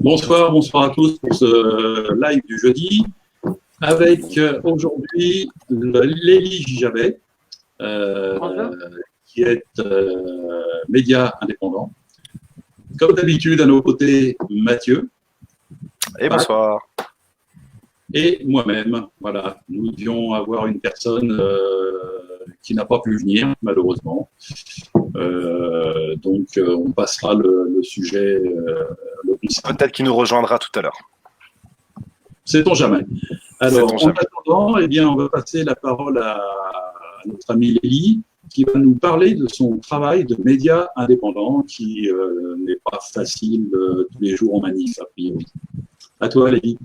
Bonsoir à tous pour ce live du jeudi, avec aujourd'hui Lélie Gijabet, qui est média indépendant. Comme d'habitude, à nos côtés, Mathieu. Et bonsoir. Et moi-même. Voilà, nous devions avoir une personne qui n'a pas pu venir, malheureusement. Donc, on passera le sujet. Peut-être qu'il nous rejoindra tout à l'heure. Sait-on jamais. Alors, en attendant, eh bien, on va passer la parole à notre amie Lélie, qui va nous parler de son travail de média indépendant, qui n'est pas facile tous les jours en manif, a priori. À toi, Lélie.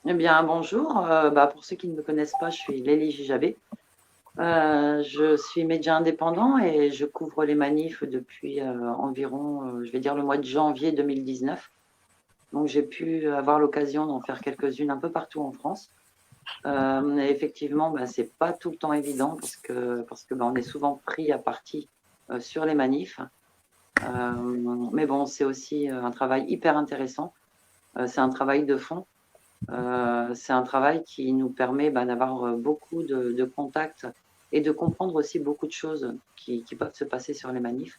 Eh bien, bonjour. Pour ceux qui ne me connaissent pas, je suis Lélie Gijabet. Je suis média indépendant et je couvre les manifs depuis environ, je vais dire, le mois de janvier 2019. Donc, j'ai pu avoir l'occasion d'en faire quelques-unes un peu partout en France. Et effectivement, c'est pas tout le temps évident parce que on est souvent pris à partie sur les manifs. Mais bon, c'est aussi un travail hyper intéressant. C'est un travail de fond. C'est un travail qui nous permet d'avoir beaucoup de contacts et de comprendre aussi beaucoup de choses qui peuvent se passer sur les manifs.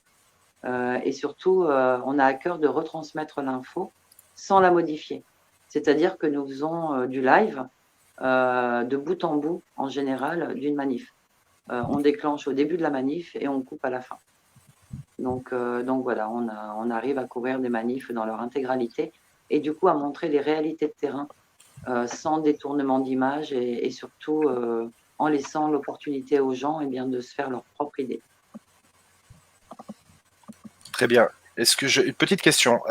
Et surtout, on a à cœur de retransmettre l'info sans la modifier. C'est-à-dire que nous faisons du live de bout en bout, en général, d'une manif. On déclenche au début de la manif et on coupe à la fin. Donc voilà, on arrive à couvrir des manifs dans leur intégralité et du coup à montrer les réalités de terrain sans détournement d'image et surtout en laissant l'opportunité aux gens de se faire leur propre idée. Très bien. Une petite question.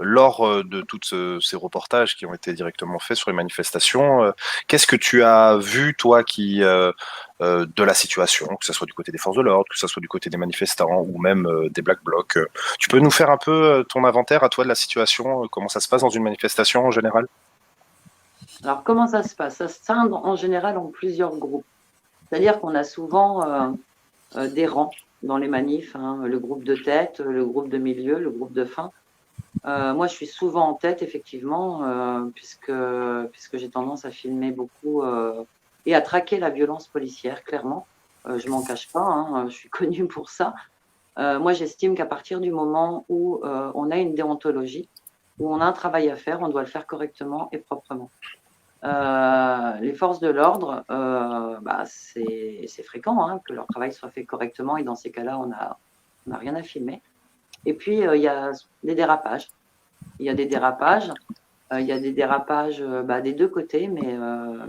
Lors de tous ces reportages qui ont été directement faits sur les manifestations, qu'est-ce que tu as vu, toi, de la situation, que ce soit du côté des forces de l'ordre, que ce soit du côté des manifestants ou même des Black Blocs? Tu peux nous faire un peu ton inventaire à toi de la situation, comment ça se passe dans une manifestation en général? Alors, comment ça se passe? Ça se scinde en général en plusieurs groupes. C'est-à-dire qu'on a souvent des rangs dans les manifs, le groupe de tête, le groupe de milieu, le groupe de fin. Moi, je suis souvent en tête, effectivement, puisque j'ai tendance à filmer beaucoup et à traquer la violence policière, clairement. Je m'en cache pas, je suis connue pour ça. Moi, j'estime qu'à partir du moment où on a une déontologie, où on a un travail à faire, on doit le faire correctement et proprement. Les forces de l'ordre, c'est fréquent que leur travail soit fait correctement et dans ces cas-là, on n'a rien à filmer. Et puis, il y a des dérapages. Il y a des dérapages des deux côtés, mais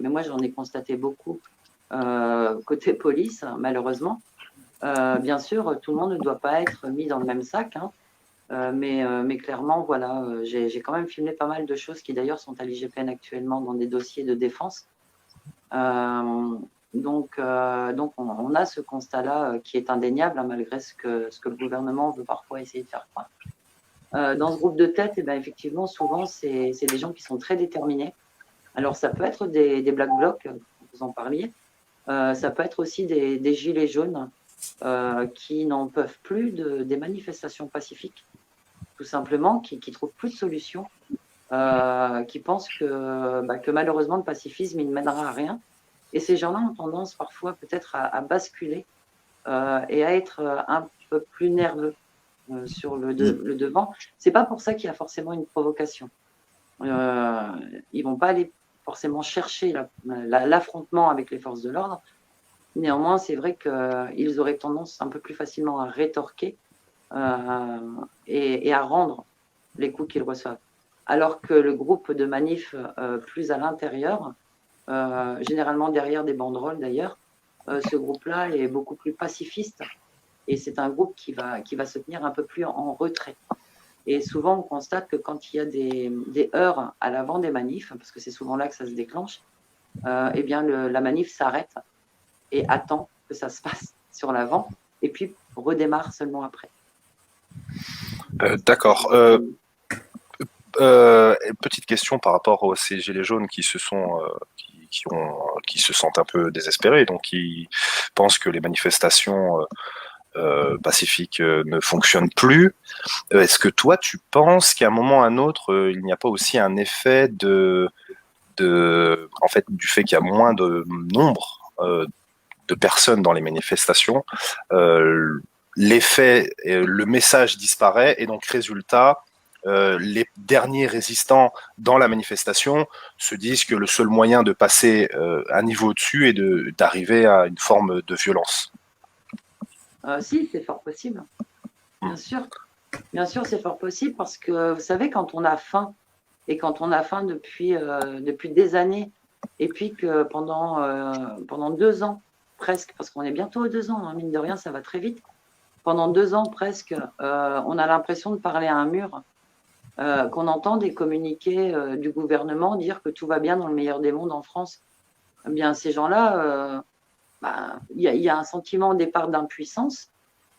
moi, j'en ai constaté beaucoup côté police, malheureusement. Bien sûr, tout le monde ne doit pas être mis dans le même sac, mais clairement, voilà, j'ai quand même filmé pas mal de choses qui d'ailleurs sont à l'IGPN actuellement dans des dossiers de défense. Donc on a ce constat-là qui est indéniable, malgré ce que le gouvernement veut parfois essayer de faire croire. Dans ce groupe de tête, effectivement, souvent, c'est des gens qui sont très déterminés. Alors, ça peut être des Black Blocs, vous en parliez. Ça peut être aussi des gilets jaunes qui n'en peuvent plus des manifestations pacifiques, tout simplement, qui ne trouvent plus de solution, qui pensent que malheureusement, le pacifisme, il ne mènera à rien. Et ces gens-là ont tendance parfois peut-être à basculer et à être un peu plus nerveux sur le devant. C'est pas pour ça qu'il y a forcément une provocation. Ils vont pas aller forcément chercher l'affrontement avec les forces de l'ordre. Néanmoins, c'est vrai qu'ils auraient tendance un peu plus facilement à rétorquer et à rendre les coups qu'ils reçoivent. Alors que le groupe de manif plus à l'intérieur, généralement derrière des banderoles d'ailleurs, ce groupe-là est beaucoup plus pacifiste et c'est un groupe qui va se tenir un peu plus en retrait. Et souvent, on constate que quand il y a des heurts à l'avant des manifs, parce que c'est souvent là que ça se déclenche, la manif s'arrête et attend que ça se passe sur l'avant, et puis redémarre seulement après. D'accord. Petite question par rapport aux ces gilets jaunes qui se sentent un peu désespérés, donc qui pensent que les manifestations pacifique ne fonctionne plus. Est-ce que toi, tu penses qu'à un moment ou à un autre, il n'y a pas aussi un effet en fait, du fait qu'il y a moins de nombre de personnes dans les manifestations, l'effet, le message disparaît et donc résultat, les derniers résistants dans la manifestation se disent que le seul moyen de passer un niveau au-dessus est d'arriver à une forme de violence. Si, c'est fort possible. Bien sûr. Bien sûr, c'est fort possible parce que, vous savez, quand on a faim, et quand on a faim depuis des années, et puis que pendant 2 ans, presque, parce qu'on est bientôt aux 2 ans, hein, mine de rien, ça va très vite, pendant 2 ans presque, on a l'impression de parler à un mur, qu'on entend des communiqués du gouvernement dire que tout va bien dans le meilleur des mondes en France. Eh bien, ces gens-là, il y a un sentiment au départ d'impuissance.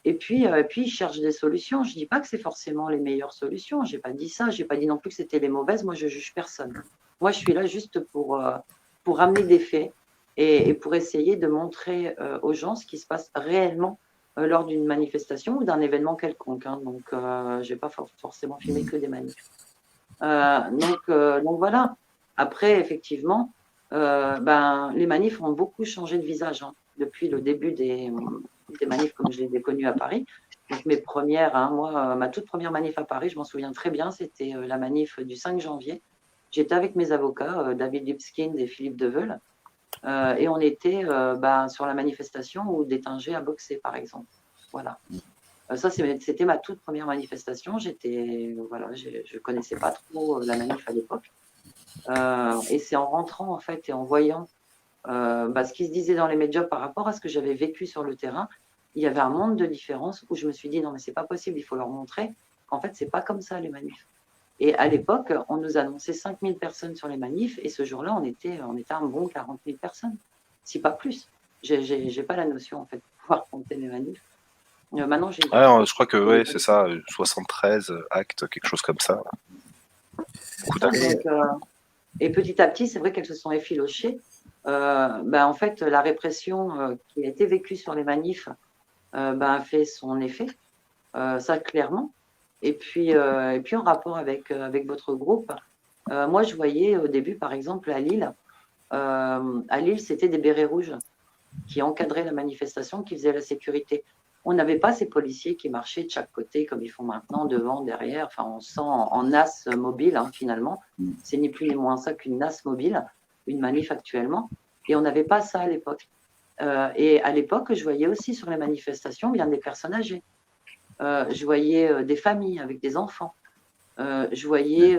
Et puis, ils cherchent des solutions. Je ne dis pas que c'est forcément les meilleures solutions. Je n'ai pas dit ça. Je n'ai pas dit non plus que c'était les mauvaises. Moi, je ne juge personne. Moi, je suis là juste pour ramener des faits et pour essayer de montrer aux gens ce qui se passe réellement lors d'une manifestation ou d'un événement quelconque. Hein. Donc, je ne vais pas forcément filmer que des manifs. Donc voilà. Après, effectivement, les manifs ont beaucoup changé de visage depuis le début des manifs comme je les ai connus à Paris. Donc mes premières, ma toute première manif à Paris, je m'en souviens très bien, c'était la manif du 5 janvier. J'étais avec mes avocats, David Lipskind et Philippe Deveul, et on était sur la manifestation où Détinger a boxé, par exemple. Voilà. Ça, c'était ma toute première manifestation. Je ne connaissais pas trop la manif à l'époque. Et c'est en rentrant, en fait, et en voyant ce qui se disait dans les médias par rapport à ce que j'avais vécu sur le terrain, il y avait un monde de différence où je me suis dit non mais c'est pas possible, il faut leur montrer qu'en fait c'est pas comme ça les manifs. Et à l'époque, on nous annonçait 5000 personnes sur les manifs et ce jour-là on était un bon 40 000 personnes, si pas plus. J'ai pas la notion en fait de pouvoir compter les manifs. Maintenant j'ai. Je crois que c'est ça, 73 actes, quelque chose comme ça. Et petit à petit, c'est vrai qu'elles se sont effilochées. En fait, la répression qui a été vécue sur les manifs a fait son effet, ça clairement. Et puis en rapport avec votre groupe, moi je voyais au début, par exemple, à Lille, c'était des bérets rouges qui encadraient la manifestation, qui faisaient la sécurité. On n'avait pas ces policiers qui marchaient de chaque côté comme ils font maintenant, devant, derrière. Enfin, on sent en NAS mobile, finalement. C'est ni plus ni moins ça qu'une NAS mobile, une manif actuellement. Et on n'avait pas ça à l'époque. Et à l'époque, je voyais aussi sur les manifestations bien des personnes âgées. Je voyais des familles avec des enfants. Je voyais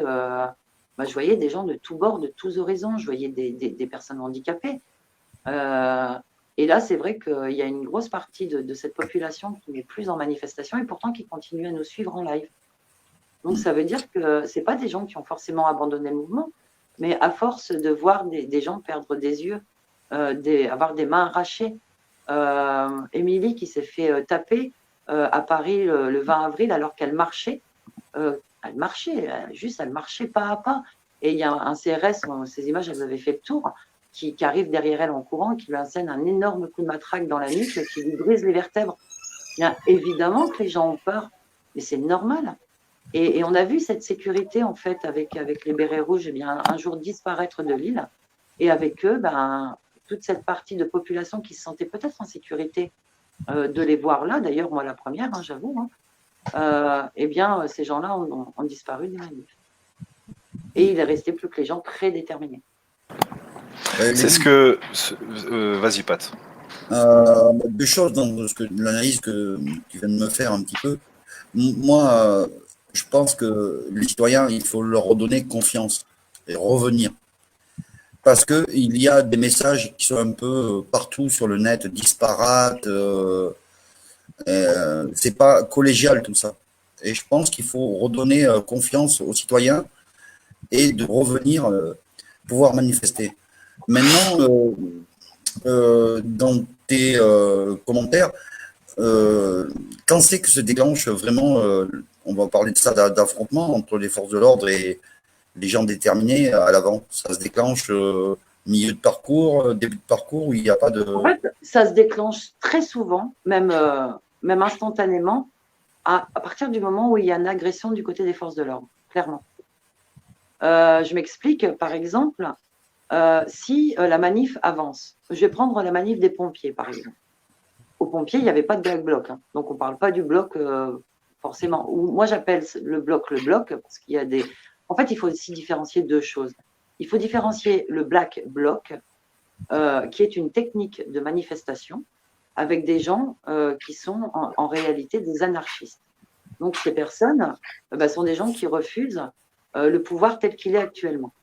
des gens de tous bords, de tous horizons. Je voyais des personnes handicapées. Et là, c'est vrai qu'il y a une grosse partie de cette population qui n'est plus en manifestation et pourtant qui continue à nous suivre en live. Donc, ça veut dire que ce n'est pas des gens qui ont forcément abandonné le mouvement, mais à force de voir des gens perdre des yeux, avoir des mains arrachées. Émilie qui s'est fait taper à Paris le 20 avril alors qu'elle marchait. Elle marchait pas à pas. Et il y a un CRS, ces images, elles avaient fait le tour, qui arrive derrière elle en courant, qui lui enseigne un énorme coup de matraque dans la nuque, qui lui brise les vertèbres. Bien évidemment que les gens ont peur, mais c'est normal. Et on a vu cette sécurité, en fait, avec les bérets rouges, un jour disparaître de l'île. Et avec eux, toute cette partie de population qui se sentait peut-être en sécurité de les voir là, d'ailleurs, moi la première, j'avoue, ces gens-là ont disparu des manifs. Et il est resté plus que les gens très déterminés. C'est ce que... Vas-y, Pat. 2 choses dans l'analyse que tu viens de me faire un petit peu. Moi, je pense que les citoyens, il faut leur redonner confiance et revenir. Parce qu'il y a des messages qui sont un peu partout sur le net, disparates. C'est pas collégial tout ça. Et je pense qu'il faut redonner confiance aux citoyens et de revenir pouvoir manifester. Maintenant, dans tes commentaires, quand c'est que se déclenche vraiment, on va parler de ça, d'affrontement entre les forces de l'ordre et les gens déterminés à l'avant? Ça se déclenche milieu de parcours, début de parcours, où il n'y a pas de... En fait, ça se déclenche très souvent, même même instantanément, à partir du moment où il y a une agression du côté des forces de l'ordre, clairement. Je m'explique, par exemple, si la manif avance, je vais prendre la manif des pompiers, par exemple. Aux pompiers, il n'y avait pas de black bloc, hein. Donc on ne parle pas du bloc forcément. Moi, j'appelle le bloc parce qu'il y a des. En fait, il faut aussi différencier deux choses. Il faut différencier le black bloc, qui est une technique de manifestation, avec des gens qui sont en réalité des anarchistes. Donc ces personnes sont des gens qui refusent le pouvoir tel qu'il est actuellement.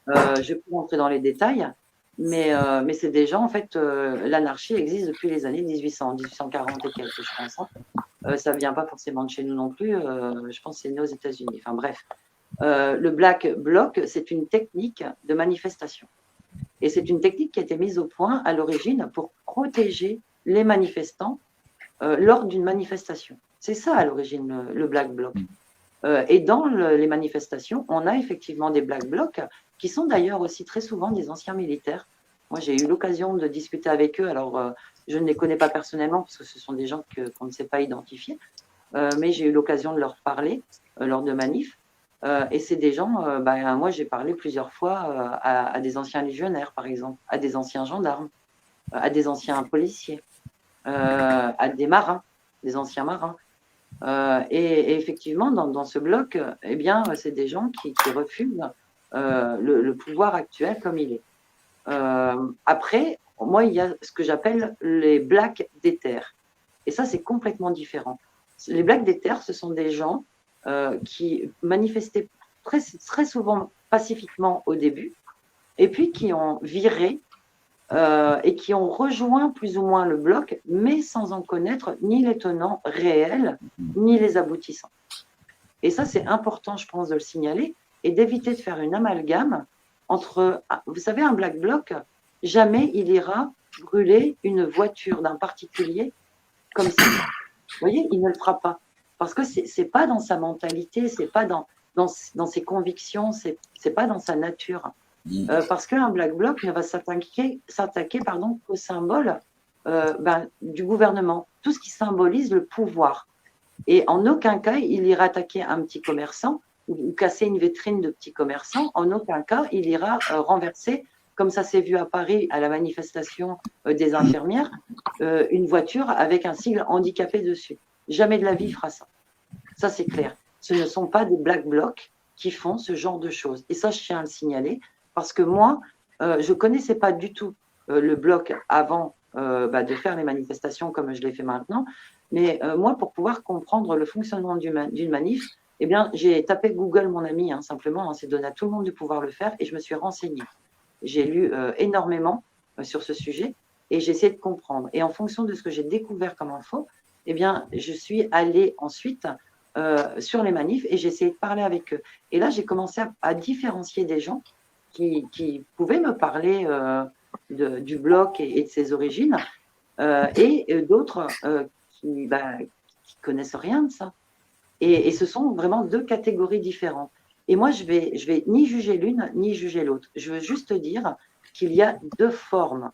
Je peux rentrer dans les détails, mais c'est des gens, en fait, l'anarchie existe depuis les années 1800, 1840 et quelques, je pense. Hein. Ça ne vient pas forcément de chez nous non plus, je pense que c'est né aux États-Unis. Enfin bref, le Black Bloc, c'est une technique de manifestation. Et c'est une technique qui a été mise au point à l'origine pour protéger les manifestants lors d'une manifestation. C'est ça à l'origine le Black Bloc. Et dans les manifestations, on a effectivement des Black Blocs qui sont d'ailleurs aussi très souvent des anciens militaires. Moi, j'ai eu l'occasion de discuter avec eux. Alors, je ne les connais pas personnellement parce que ce sont des gens qu'on ne sait pas identifier, mais j'ai eu l'occasion de leur parler lors de manifs. Et c'est des gens, moi, j'ai parlé plusieurs fois à des anciens légionnaires, par exemple, à des anciens gendarmes, à des anciens policiers, à des marins, des anciens marins. Et effectivement, dans ce bloc, eh bien, c'est des gens qui refusent le pouvoir actuel comme il est. Après, moi, il y a ce que j'appelle les blacks d'éther. Et ça, c'est complètement différent. Les blacks d'éther, ce sont des gens qui manifestaient très souvent pacifiquement au début, et puis qui ont viré et qui ont rejoint plus ou moins le bloc, mais sans en connaître ni les tenants réels, ni les aboutissants. Et ça, c'est important, je pense, de le signaler, et d'éviter de faire une amalgame entre, vous savez, un black bloc, jamais il ira brûler une voiture d'un particulier comme ça. Vous voyez, il ne le fera pas. Parce que ce n'est pas dans sa mentalité, ce n'est pas dans ses convictions, ce n'est pas dans sa nature. Parce qu'un black bloc ne va s'attaquer qu'au symbole du gouvernement, tout ce qui symbolise le pouvoir. Et en aucun cas, il ira attaquer un petit commerçant ou casser une vitrine de petit commerçant. En aucun cas, il ira renverser, comme ça s'est vu à Paris à la manifestation des infirmières, une voiture avec un sigle handicapé dessus. Jamais de la vie, il fera ça. Ça, c'est clair. Ce ne sont pas des black blocs qui font ce genre de choses. Et ça, je tiens à le signaler. Parce que moi, je ne connaissais pas du tout le bloc avant de faire les manifestations comme je l'ai fait maintenant. Mais moi, pour pouvoir comprendre le fonctionnement d'une manif, eh bien, j'ai tapé Google, mon ami, simplement. C'est donné à tout le monde de pouvoir le faire et je me suis renseignée. J'ai lu énormément sur ce sujet et j'ai essayé de comprendre. Et en fonction de ce que j'ai découvert comme info, eh bien, je suis allée ensuite sur les manifs et j'ai essayé de parler avec eux. Et là, j'ai commencé à différencier des gens qui pouvaient me parler du bloc et de ses origines, et d'autres qui connaissent rien de ça. Et ce sont vraiment deux catégories différentes. Et moi, je vais ni juger l'une, ni juger l'autre. Je veux juste dire qu'il y a deux formes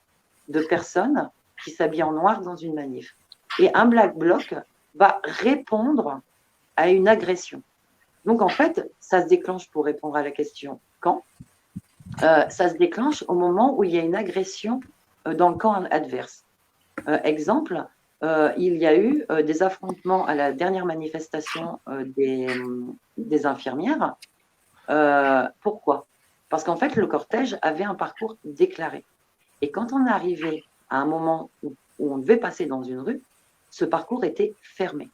de personnes qui s'habillent en noir dans une manif. Et un black bloc va répondre à une agression. Donc, en fait, ça se déclenche, pour répondre à la question, quand ça se déclenche au moment où il y a une agression dans le camp adverse. Exemple, il y a eu des affrontements à la dernière manifestation des infirmières. Pourquoi? Parce qu'en fait, le cortège avait un parcours déclaré. Et quand on est arrivé à un moment où on devait passer dans une rue, ce parcours était fermé.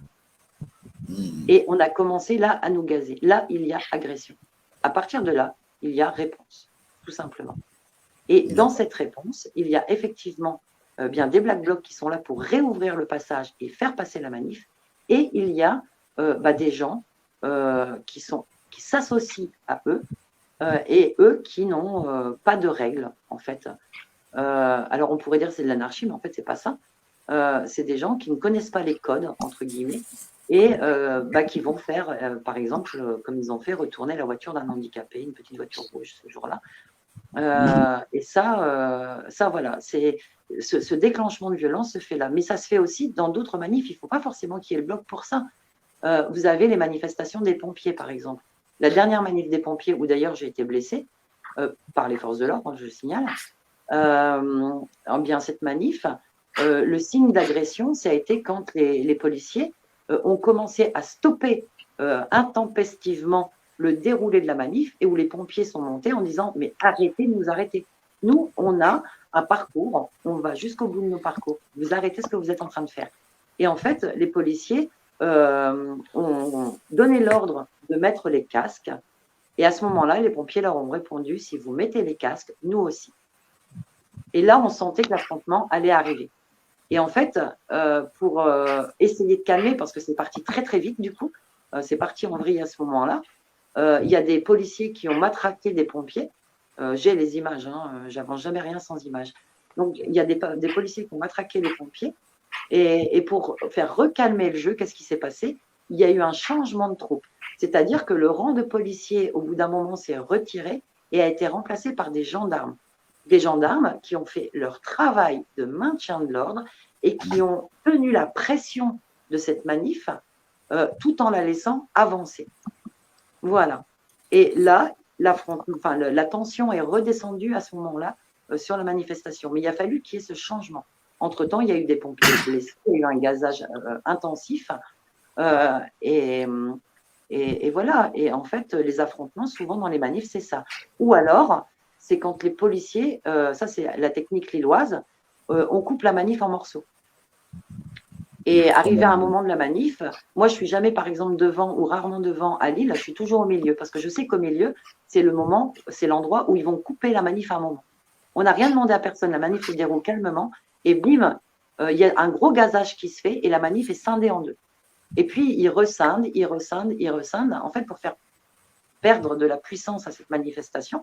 Et on a commencé là à nous gazer. Là, il y a agression. À partir de là, il y a réponse, tout simplement. Et dans cette réponse, il y a effectivement bien des black blocs qui sont là pour réouvrir le passage et faire passer la manif. Et il y a des gens qui s'associent à eux et eux qui n'ont pas de règles, en fait. Alors, on pourrait dire que c'est de l'anarchie, mais en fait, c'est pas ça. C'est des gens qui ne connaissent pas les codes, entre guillemets, et qui vont faire, par exemple, comme ils ont fait, retourner la voiture d'un handicapé, une petite voiture rouge ce jour-là. Et ça, voilà, ce déclenchement de violence se fait là. Mais ça se fait aussi dans d'autres manifs. Il ne faut pas forcément qu'il y ait le bloc pour ça. Vous avez les manifestations des pompiers, par exemple. La dernière manif des pompiers, où d'ailleurs j'ai été blessée par les forces de l'ordre, je le signale, bien cette manif, le signe d'agression, ça a été quand les policiers ont commencé à stopper intempestivement le déroulé de la manif et où les pompiers sont montés en disant « mais arrêtez de nous arrêter. Nous, on a un parcours, on va jusqu'au bout de nos parcours. Vous arrêtez ce que vous êtes en train de faire. » Et en fait, les policiers ont donné l'ordre de mettre les casques. Et à ce moment-là, les pompiers leur ont répondu « si vous mettez les casques, nous aussi ». Et là, on sentait que l'affrontement allait arriver. Et en fait, pour essayer de calmer, parce que c'est parti très très vite du coup, c'est parti en vrille à ce moment-là, il y a des policiers qui ont matraqué des pompiers. J'ai les images, j'avance jamais rien sans images. Donc, il y a des policiers qui ont matraqué les pompiers. Et pour faire recalmer le jeu, qu'est-ce qui s'est passé? Il y a eu un changement de troupe. C'est-à-dire que le rang de policiers, au bout d'un moment, s'est retiré et a été remplacé par des gendarmes. Des gendarmes qui ont fait leur travail de maintien de l'ordre et qui ont tenu la pression de cette manif tout en la laissant avancer. Voilà. Et là, la tension est redescendue à ce moment-là sur la manifestation. Mais il a fallu qu'il y ait ce changement. Entre-temps, il y a eu des pompiers blessés, il y a eu un gazage intensif. Et voilà. Et en fait, les affrontements, souvent dans les manifs, c'est ça. Ou alors, c'est quand les policiers, ça c'est la technique lilloise, on coupe la manif en morceaux. Et arrivé à un moment de la manif, moi je suis jamais par exemple devant ou rarement devant à Lille, je suis toujours au milieu parce que je sais qu'au milieu, c'est le moment, c'est l'endroit où ils vont couper la manif à un moment. On n'a rien demandé à personne, la manif se déroule calmement et bim, il y a un gros gazage qui se fait et la manif est scindée en deux. Et puis ils rescindent, en fait pour faire perdre de la puissance à cette manifestation.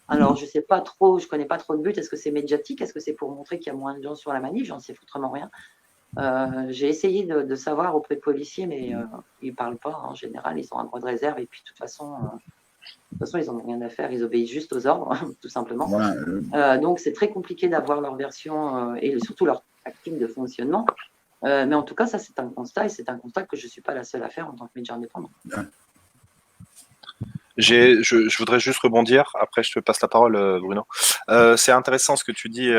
Alors, je sais pas trop, je connais pas trop de but. Est-ce que c'est médiatique? Est-ce que c'est pour montrer qu'il y a moins de gens sur la manif? J'en sais foutrement rien. J'ai essayé de savoir auprès de policiers, mais ils ne parlent pas. En général, ils ont un droit de réserve et puis de toute façon, ils n'en ont rien à faire. Ils obéissent juste aux ordres, tout simplement. Voilà. Donc, c'est très compliqué d'avoir leur version et surtout leur tactique de fonctionnement. Mais en tout cas, ça, c'est un constat et c'est un constat que je ne suis pas la seule à faire en tant que média indépendant. Ouais. Je voudrais juste rebondir, après je te passe la parole Bruno. C'est intéressant ce que tu dis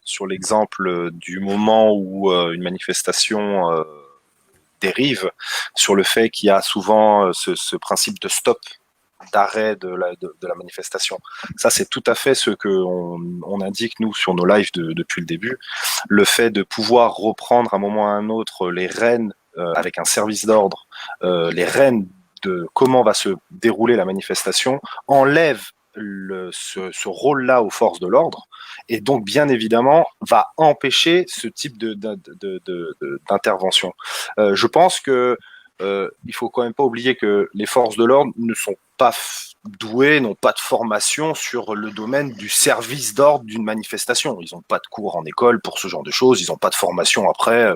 sur l'exemple du moment où une manifestation dérive, sur le fait qu'il y a souvent ce principe de stop, d'arrêt de la manifestation. Ça c'est tout à fait ce qu'on indique nous sur nos lives depuis le début, le fait de pouvoir reprendre à un moment ou à un autre les rênes avec un service d'ordre, les rênes de comment va se dérouler la manifestation, enlève ce rôle-là aux forces de l'ordre et donc bien évidemment va empêcher ce type d'intervention. Je pense que il faut quand même pas oublier que les forces de l'ordre ne sont pas doués, n'ont pas de formation sur le domaine du service d'ordre d'une manifestation. Ils n'ont pas de cours en école pour ce genre de choses, ils n'ont pas de formation après.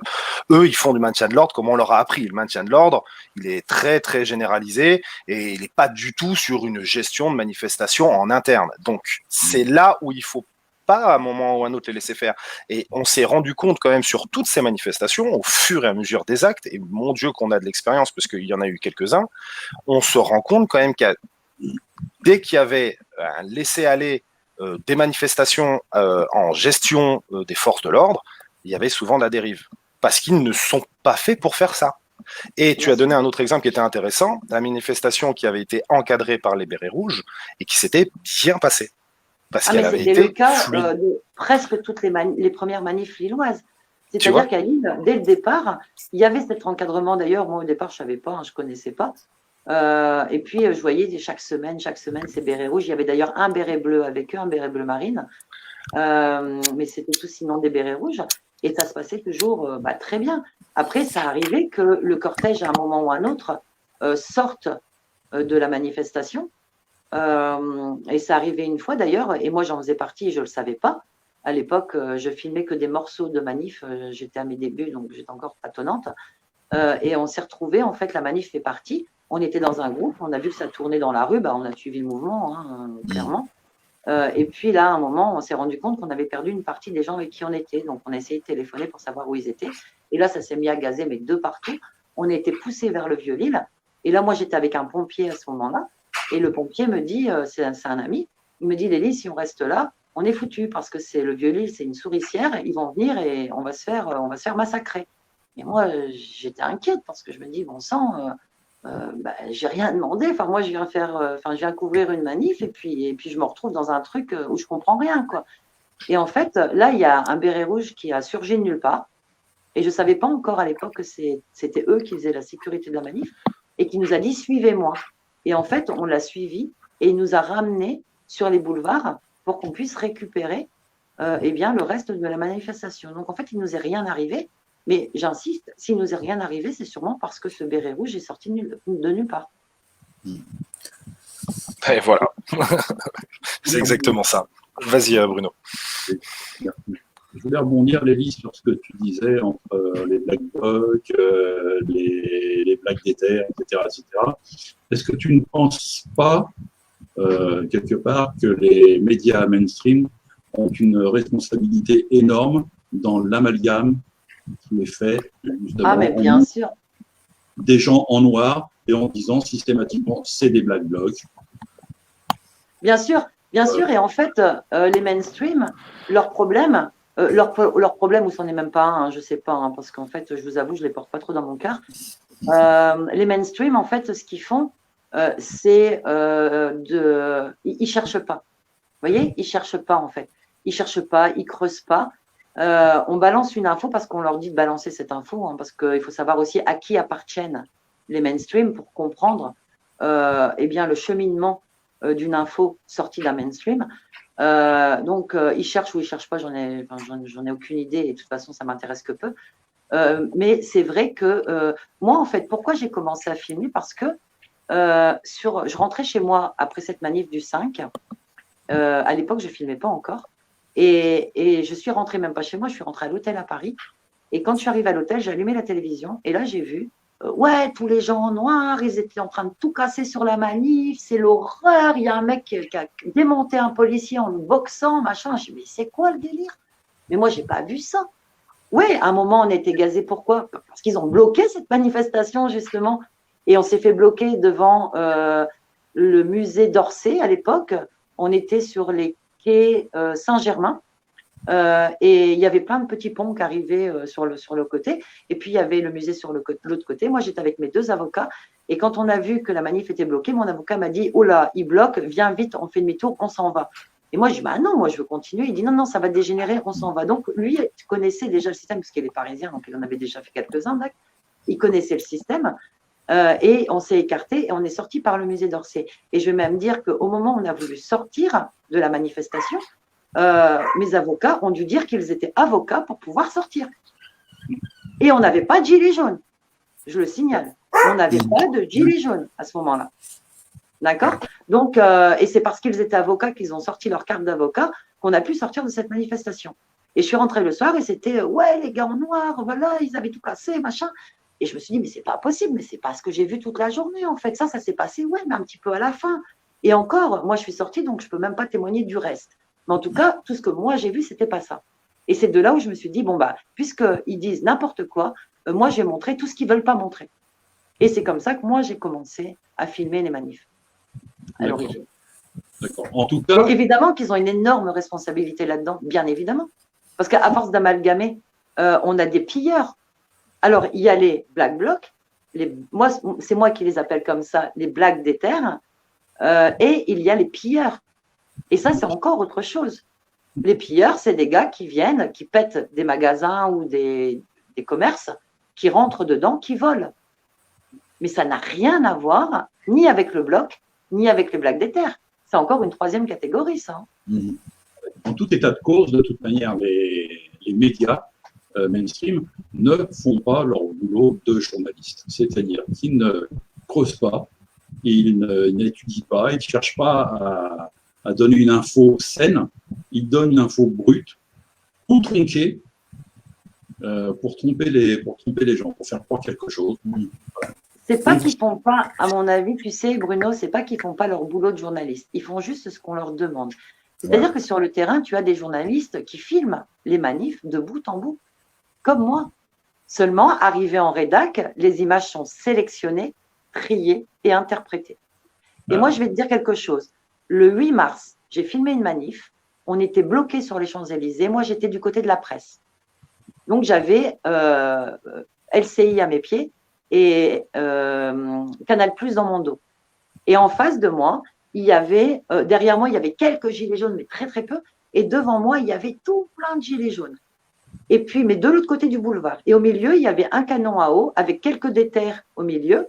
Eux, ils font du maintien de l'ordre comme on leur a appris. Le maintien de l'ordre, il est très, très généralisé et il n'est pas du tout sur une gestion de manifestation en interne. Donc, c'est là où il faut pas à un moment ou à un autre les laisser faire. Et on s'est rendu compte quand même sur toutes ces manifestations, au fur et à mesure des actes, et mon Dieu qu'on a de l'expérience, parce qu'il y en a eu quelques-uns, on se rend compte quand même dès qu'il y avait un laisser-aller des manifestations en gestion des forces de l'ordre, il y avait souvent de la dérive. Parce qu'ils ne sont pas faits pour faire ça. Et tu as donné un autre exemple qui était intéressant, la manifestation qui avait été encadrée par les bérets rouges et qui s'était bien passée. Parce qu'elle avait été le cas de presque toutes les premières manifs lilloises. C'est-à-dire qu'à Lille, dès le départ, il y avait cet encadrement. D'ailleurs, moi, au départ, je ne savais pas, je ne connaissais pas. Et puis, je voyais chaque semaine, ces bérets rouges. Il y avait d'ailleurs un béret bleu avec eux, un béret bleu marine. Mais c'était tout sinon des bérets rouges. Et ça se passait toujours très bien. Après, ça arrivait que le cortège, à un moment ou à un autre, sorte de la manifestation. Et ça arrivait une fois d'ailleurs, et moi j'en faisais partie et je ne le savais pas. À l'époque, je filmais que des morceaux de manif, j'étais à mes débuts, donc j'étais encore tâtonnante. Et on s'est retrouvés, en fait, la manif est partie. On était dans un groupe, on a vu que ça tournait dans la rue, on a suivi le mouvement, clairement. Et puis là, à un moment, on s'est rendu compte qu'on avait perdu une partie des gens avec qui on était. Donc, on a essayé de téléphoner pour savoir où ils étaient. Et là, ça s'est mis à gazer, mais de partout. On a été poussés vers le Vieux-Lille. Et là, moi, j'étais avec un pompier à ce moment-là. Et le pompier me dit, c'est un ami, il me dit, Lélie, si on reste là, on est foutu parce que c'est le Vieux-Lille, c'est une souricière. Ils vont venir et on va se faire massacrer. Et moi, j'étais inquiète parce que je me dis, bon sang, j'ai rien demandé. Enfin, moi, je viens couvrir une manif et puis je me retrouve dans un truc où je comprends rien, quoi. Et en fait, là, il y a un béret rouge qui a surgi de nulle part. Et je ne savais pas encore à l'époque que c'était eux qui faisaient la sécurité de la manif et qui nous a dit, suivez-moi. Et en fait, on l'a suivi et il nous a ramenés sur les boulevards pour qu'on puisse récupérer le reste de la manifestation. Donc, en fait, il ne nous est rien arrivé. Mais j'insiste, s'il ne nous est rien arrivé, c'est sûrement parce que ce béret rouge est sorti de nulle part. Et voilà. C'est exactement ça. Vas-y, Bruno. Je voulais rebondir, Lélie, sur ce que tu disais entre les Black Blocs, les Black Déter, etc., etc. Est-ce que tu ne penses pas, quelque part, que les médias mainstream ont une responsabilité énorme dans l'amalgame qui est fait justement mais bien sûr. des gens en noir et en disant systématiquement c'est des Black Blocs. Bien sûr. Et en fait, les mainstream, leur problème, où c'en est même pas un, je ne sais pas, hein, parce qu'en fait, je vous avoue, je ne les porte pas trop dans mon cœur. Les mainstream, en fait, ce qu'ils font, c'est ils cherchent pas. Vous voyez, ils cherchent pas, en fait. Ils cherchent pas, ils creusent pas. On balance une info parce qu'on leur dit de balancer cette info, hein, parce qu'il faut savoir aussi à qui appartiennent les mainstream pour comprendre le cheminement d'une info sortie d'un mainstream. Donc, ils cherchent ou ils cherchent pas, j'en ai aucune idée et de toute façon, ça m'intéresse que peu. Mais c'est vrai que moi, en fait, pourquoi j'ai commencé à filmer? Parce que je rentrais chez moi après cette manif du 5. À l'époque, je filmais pas encore. Et je suis rentrée même pas chez moi, je suis rentrée à l'hôtel à Paris. Et quand je suis arrivée à l'hôtel, j'ai allumé la télévision et là, j'ai vu tous les gens en noir, ils étaient en train de tout casser sur la manif, c'est l'horreur. Il y a un mec qui a démonté un policier en le boxant, machin. Je me dis, mais c'est quoi le délire? Mais moi, j'ai pas vu ça. Ouais, à un moment, on a été gazés. Pourquoi? Parce qu'ils ont bloqué cette manifestation, justement. Et on s'est fait bloquer devant le musée d'Orsay à l'époque. On était sur les quais Saint-Germain. Et il y avait plein de petits ponts qui arrivaient sur le côté. Et puis, il y avait le musée sur l'autre côté. Moi, j'étais avec mes 2 avocats. Et quand on a vu que la manif était bloquée, mon avocat m'a dit « Oh là, il bloque, viens vite, on fait demi-tour, on s'en va. » Et moi, je dis « Bah non, moi, je veux continuer. » Il dit « Non, non, ça va dégénérer, on s'en va. » Donc, lui, il connaissait déjà le système, parce qu'il est parisien, donc il en avait déjà fait quelques-uns. Il connaissait le système. Et on s'est écarté et on est sorti par le musée d'Orsay. Et je vais même dire qu'au moment où on a voulu sortir de la manifestation, mes avocats ont dû dire qu'ils étaient avocats pour pouvoir sortir. Et on n'avait pas de gilet jaune, je le signale. On n'avait pas de gilet jaune à ce moment-là. D'accord? Donc, et c'est parce qu'ils étaient avocats qu'ils ont sorti leur carte d'avocat qu'on a pu sortir de cette manifestation. Et je suis rentrée le soir et c'était, ouais, les gars en noir, voilà, ils avaient tout cassé, machin. Et je me suis dit, mais c'est pas possible, mais c'est pas ce que j'ai vu toute la journée, en fait. Ça s'est passé, ouais, mais un petit peu à la fin. Et encore, moi, je suis sortie, donc je peux même pas témoigner du reste. Mais en tout cas, tout ce que moi, j'ai vu, c'était pas ça. Et c'est de là où je me suis dit, bon, bah, puisqu'ils disent n'importe quoi, moi, je vais montrer tout ce qu'ils veulent pas montrer. Et c'est comme ça que moi, j'ai commencé à filmer les manifs à l'origine. D'accord. En tout cas… Donc, évidemment qu'ils ont une énorme responsabilité là-dedans, bien évidemment. Parce qu'à force d'amalgamer, on a des pilleurs. Alors, il y a les Black Blocs, c'est moi qui les appelle comme ça, les Black Déter, et il y a les pilleurs. Et ça, c'est encore autre chose. Les pilleurs, c'est des gars qui viennent, qui pètent des magasins ou des commerces, qui rentrent dedans, qui volent. Mais ça n'a rien à voir ni avec le bloc, ni avec les Black Déter. C'est encore une 3e catégorie, ça. En tout état de cause, de toute manière, les médias mainstream ne font pas leur boulot de journaliste. C'est-à-dire qu'ils ne creusent pas, ils n'étudient pas, ils ne cherchent pas à donner une info saine, ils donnent une info brute ou tronquée pour tromper les gens, pour faire croire quelque chose. Voilà. C'est pas qu'ils font pas, à mon avis, tu sais, Bruno, c'est pas qu'ils font pas leur boulot de journaliste. Ils font juste ce qu'on leur demande. C'est-à-dire que sur le terrain, tu as des journalistes qui filment les manifs de bout en bout, comme moi. Seulement, arrivé en rédac, les images sont sélectionnées, triées et interprétées. Et moi, je vais te dire quelque chose. Le 8 mars, j'ai filmé une manif. On était bloqués sur les Champs-Élysées. Moi, j'étais du côté de la presse. Donc, j'avais LCI à mes pieds et Canal+ dans mon dos. Et en face de moi, il y avait, derrière moi, il y avait quelques gilets jaunes, mais très, très peu. Et devant moi, il y avait tout plein de gilets jaunes. Et puis, mais de l'autre côté du boulevard. Et au milieu, il y avait un canon à eau avec quelques déterres au milieu.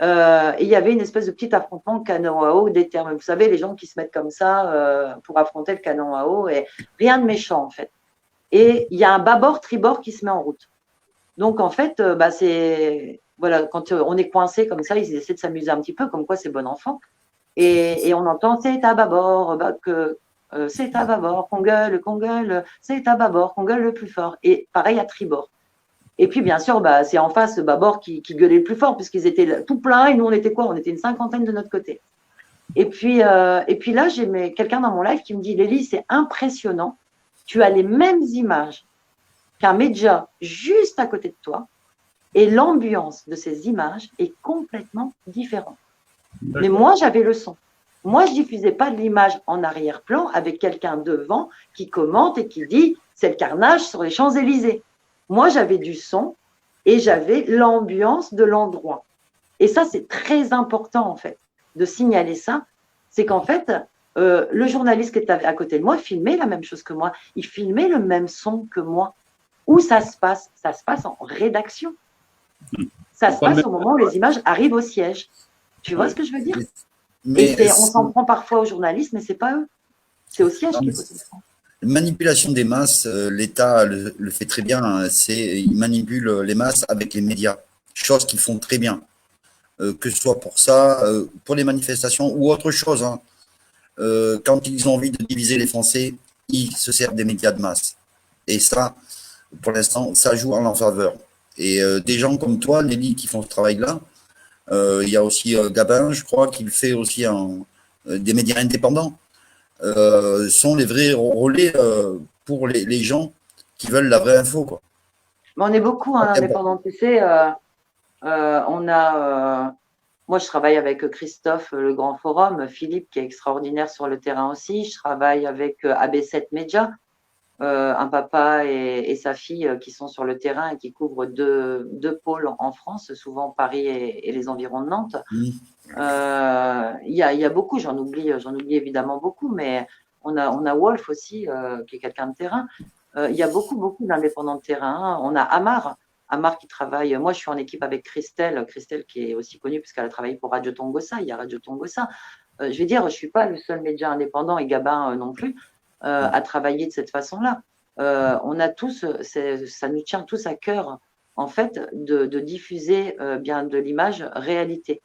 Et il y avait une espèce de petit affrontement canon à eau, déterres. Vous savez, les gens qui se mettent comme ça pour affronter le canon à eau. Et rien de méchant, en fait. Et il y a un bâbord, tribord qui se met en route. Donc, en fait, c'est… Voilà, quand on est coincé comme ça, ils essaient de s'amuser un petit peu, comme quoi c'est bon enfant. Et on entend « c'est à bâbord », c'est à bâbord, qu'on gueule, c'est à bâbord, qu'on gueule le plus fort. Et pareil à tribord. Et puis, bien sûr, c'est en face bâbord qui gueulait le plus fort, puisqu'ils étaient tout pleins, et nous, on était quoi? On était une cinquantaine de notre côté. Et puis là, j'ai quelqu'un dans mon live qui me dit « Lélie, c'est impressionnant, tu as les mêmes images qu'un média juste à côté de toi, et l'ambiance de ces images est complètement différente. » Mais moi, j'avais le son. Moi, je ne diffusais pas de l'image en arrière-plan avec quelqu'un devant qui commente et qui dit « c'est le carnage sur les Champs-Élysées ». Moi, j'avais du son et j'avais l'ambiance de l'endroit. Et ça, c'est très important, en fait, de signaler ça. C'est qu'en fait, le journaliste qui était à côté de moi filmait la même chose que moi. Il filmait le même son que moi. Où ça se passe? Ça se passe en rédaction. Ça se passe au moment où les images arrivent au siège. Tu vois ce que je veux dire? Et on s'en prend parfois aux journalistes, mais ce n'est pas eux. C'est au siège qu'il faut se prendre. Manipulation des masses, l'État le fait très bien. Hein, il manipule les masses avec les médias, chose qu'ils font très bien. Que ce soit pour ça, pour les manifestations ou autre chose. Hein. Quand ils ont envie de diviser les Français, ils se servent des médias de masse. Et ça, pour l'instant, ça joue en leur faveur. Et des gens comme toi, Lélie, qui font ce travail-là, il y a aussi Gabin, je crois, qui le fait aussi des médias indépendants, sont les vrais relais pour les gens qui veulent la vraie info. Quoi. Mais on est beaucoup indépendants, tu sais. Moi, je travaille avec Christophe, le Grand Forum, Philippe, qui est extraordinaire sur le terrain aussi. Je travaille avec AB7 Média, un papa et sa fille qui sont sur le terrain et qui couvrent deux pôles en France, souvent Paris et les environs de Nantes. Il y a beaucoup, j'en oublie évidemment beaucoup, mais on a Wolf aussi, qui est quelqu'un de terrain. Il y a beaucoup d'indépendants de terrain. On a Amar qui travaille. Moi, je suis en équipe avec Christelle qui est aussi connue puisqu'elle a travaillé pour Radio Tongossa. Il y a Radio Tongossa. Je vais dire, je suis pas le seul média indépendant et Gabin non plus à travailler de cette façon-là. On a tous, ça nous tient tous à cœur en fait de diffuser bien de l'image réalité.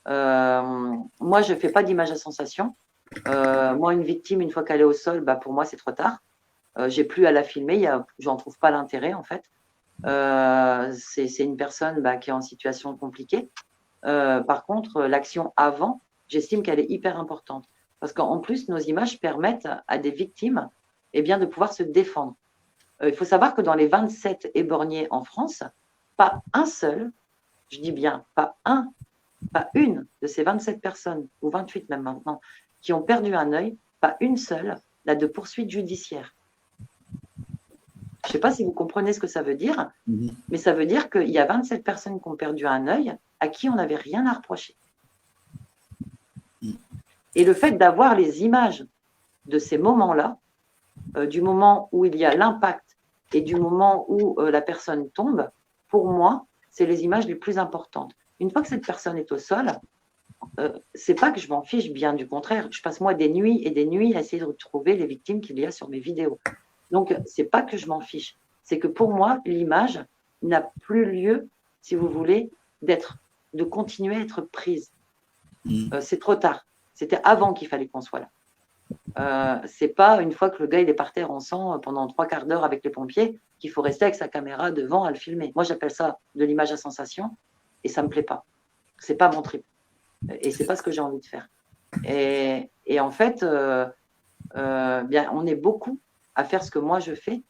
Moi, je fais pas d'image à sensation. Moi, une victime, une fois qu'elle est au sol, pour moi, c'est trop tard. J'ai plus à la filmer. J'en trouve pas l'intérêt en fait. C'est une personne qui est en situation compliquée. Par contre, l'action avant, j'estime qu'elle est hyper importante. Parce qu'en plus, nos images permettent à des victimes de pouvoir se défendre. Il faut savoir que dans les 27 éborgnés en France, pas un seul, je dis bien pas une de ces 27 personnes, ou 28 même maintenant, qui ont perdu un œil, pas une seule n'a de poursuite judiciaire. Je ne sais pas si vous comprenez ce que ça veut dire, mais ça veut dire qu'il y a 27 personnes qui ont perdu un œil à qui on n'avait rien à reprocher. Et le fait d'avoir les images de ces moments-là, du moment où il y a l'impact et du moment où la personne tombe, pour moi, c'est les images les plus importantes. Une fois que cette personne est au sol, c'est pas que je m'en fiche, bien du contraire. Je passe moi des nuits et des nuits à essayer de retrouver les victimes qu'il y a sur mes vidéos. Donc, c'est pas que je m'en fiche. C'est que pour moi, l'image n'a plus lieu, si vous voulez, de continuer à être prise. C'est trop tard. C'était avant qu'il fallait qu'on soit là. C'est pas une fois que le gars il est par terre en sang pendant 3 quarts d'heure avec les pompiers qu'il faut rester avec sa caméra devant à le filmer. Moi, j'appelle ça de l'image à sensation et ça me plaît pas. C'est pas mon trip et c'est pas ce que j'ai envie de faire. Et en fait, bien, on est beaucoup à faire ce que moi je fais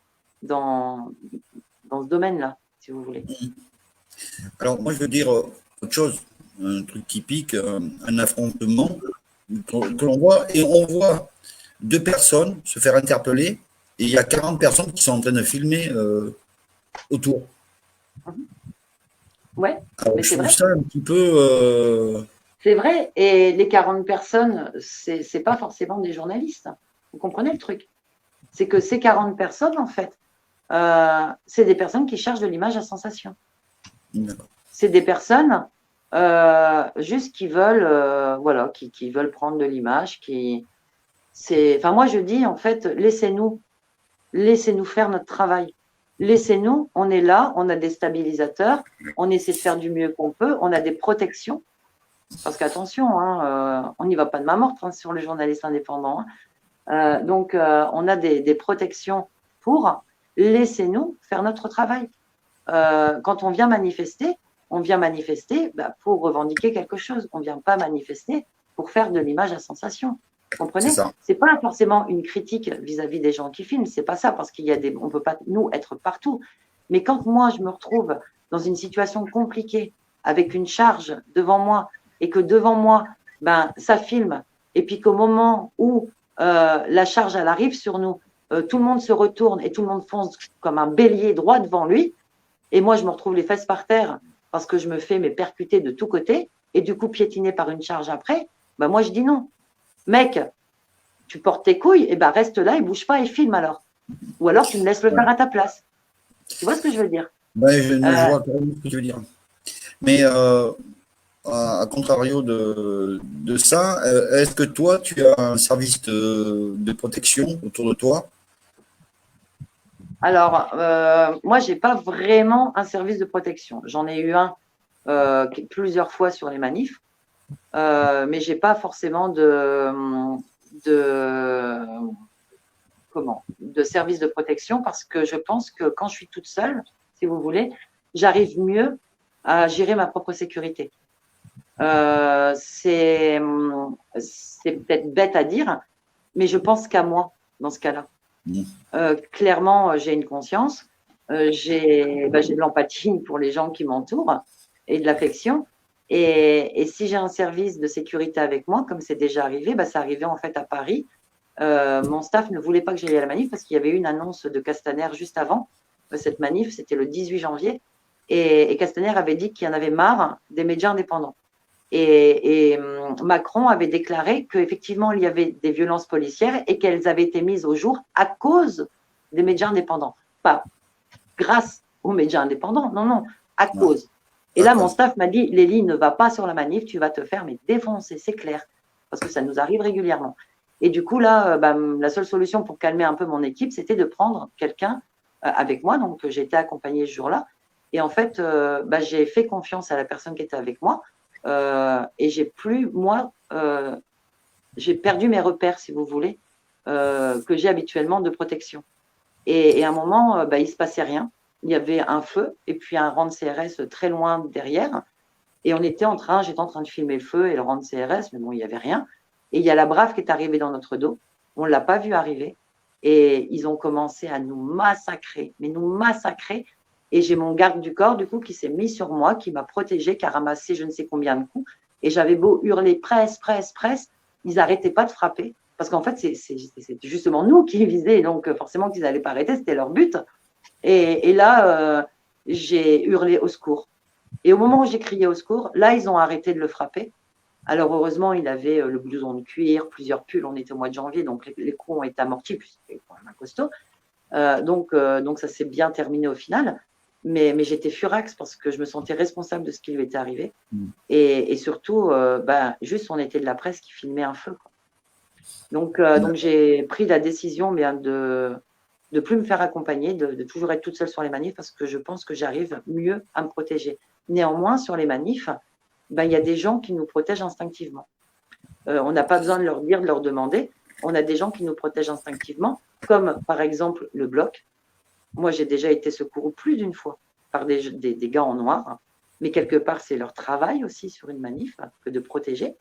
dans ce domaine-là, si vous voulez. Alors, moi, je veux dire autre chose, un truc typique, un affrontement que l'on voit, et on voit deux personnes se faire interpeller, et il y a 40 personnes qui sont en train de filmer autour. Ouais, Alors, mais je c'est trouve vrai. ça un petit peu. C'est vrai. Et les 40 personnes, c'est pas forcément des journalistes. Vous comprenez le truc? C'est que ces 40 personnes, en fait, c'est des personnes qui cherchent de l'image à sensation. D'accord. C'est des personnes juste qui veulent, voilà, qui veulent prendre de l'image, enfin, moi je dis en fait, laissez-nous faire notre travail. Laissez-nous, on est là, on a des stabilisateurs, on essaie de faire du mieux qu'on peut, on a des protections. Parce qu'attention, hein, on n'y va pas de main morte hein, sur les journalistes indépendants. Hein. Donc, on a des protections pour laissez-nous faire notre travail. Quand on vient manifester pour revendiquer quelque chose. On ne vient pas manifester pour faire de l'image à sensation. Vous comprenez? C'est pas forcément une critique vis-à-vis des gens qui filment, c'est pas ça, parce on peut pas nous être partout. Mais quand moi je me retrouve dans une situation compliquée avec une charge devant moi et que devant moi, ben ça filme, et puis qu'au moment où la charge elle arrive sur nous, tout le monde se retourne et tout le monde fonce comme un bélier droit devant lui, et moi je me retrouve les fesses par terre parce que je me fais percuter de tous côtés et du coup piétiner par une charge après, ben moi je dis non. Mec, tu portes tes couilles, et ben reste là et bouge pas et filme alors. Ou alors tu me laisses le faire à ta place. Tu vois ce que je veux dire? Ben, je vois carrément ce que tu veux dire. Mais à contrario de ça, est-ce que toi, tu as un service de protection autour de toi? Alors, moi, j'ai pas vraiment un service de protection. J'en ai eu un plusieurs fois sur les manifs, mais j'ai pas forcément de service de protection parce que je pense que quand je suis toute seule, si vous voulez, j'arrive mieux à gérer ma propre sécurité. C'est peut-être bête à dire, mais je pense qu'à moi dans ce cas-là. Clairement, j'ai une conscience, j'ai de l'empathie pour les gens qui m'entourent et de l'affection. Et si j'ai un service de sécurité avec moi, comme c'est déjà arrivé, c'est arrivé en fait à Paris. Mon staff ne voulait pas que j'aille à la manif parce qu'il y avait eu une annonce de Castaner juste avant cette manif, c'était le 18 janvier, et Castaner avait dit qu'il y en avait marre des médias indépendants. Et Macron avait déclaré qu'effectivement, il y avait des violences policières et qu'elles avaient été mises au jour à cause des médias indépendants. Pas grâce aux médias indépendants, non, non, à cause. Et là, mon staff m'a dit, Lélie, ne va pas sur la manif, tu vas te faire défoncer, c'est clair, parce que ça nous arrive régulièrement. Et du coup, là, la seule solution pour calmer un peu mon équipe, c'était de prendre quelqu'un avec moi. Donc, j'ai été accompagnée ce jour-là. Et en fait, j'ai fait confiance à la personne qui était avec moi. Et j'ai perdu mes repères, si vous voulez, que j'ai habituellement de protection. Et à un moment, il ne se passait rien. Il y avait un feu et puis un rang de CRS très loin derrière. Et j'étais en train de filmer le feu et le rang de CRS, mais bon, il n'y avait rien. Et il y a la Brave qui est arrivée dans notre dos. On ne l'a pas vu arriver. Et ils ont commencé à nous massacrer, mais nous massacrer. Et j'ai mon garde du corps, du coup, qui s'est mis sur moi, qui m'a protégé, qui a ramassé je ne sais combien de coups. Et j'avais beau hurler presse, presse, presse, ils n'arrêtaient pas de frapper. Parce qu'en fait, c'est justement nous qui visaient. Donc, forcément qu'ils n'allaient pas arrêter, c'était leur but. Et là, j'ai hurlé au secours. Et au moment où j'ai crié au secours, là, ils ont arrêté de le frapper. Alors, heureusement, il avait le blouson de cuir, plusieurs pulls. On était au mois de janvier, donc les coups ont été amortis, puisque c'était quand même un costaud. Donc, ça s'est bien terminé au final. Mais j'étais furax parce que je me sentais responsable de ce qui lui était arrivé. Et surtout, juste, on était de la presse qui filmait un feu. Quoi. Donc, j'ai pris la décision de ne plus me faire accompagner, de toujours être toute seule sur les manifs parce que je pense que j'arrive mieux à me protéger. Néanmoins, sur les manifs, il y a des gens qui nous protègent instinctivement. On n'a pas besoin de leur dire, de leur demander. On a des gens qui nous protègent instinctivement, comme par exemple le bloc. Moi, j'ai déjà été secouru plus d'une fois par des gars en noir, mais quelque part, c'est leur travail aussi sur une manif que de protéger.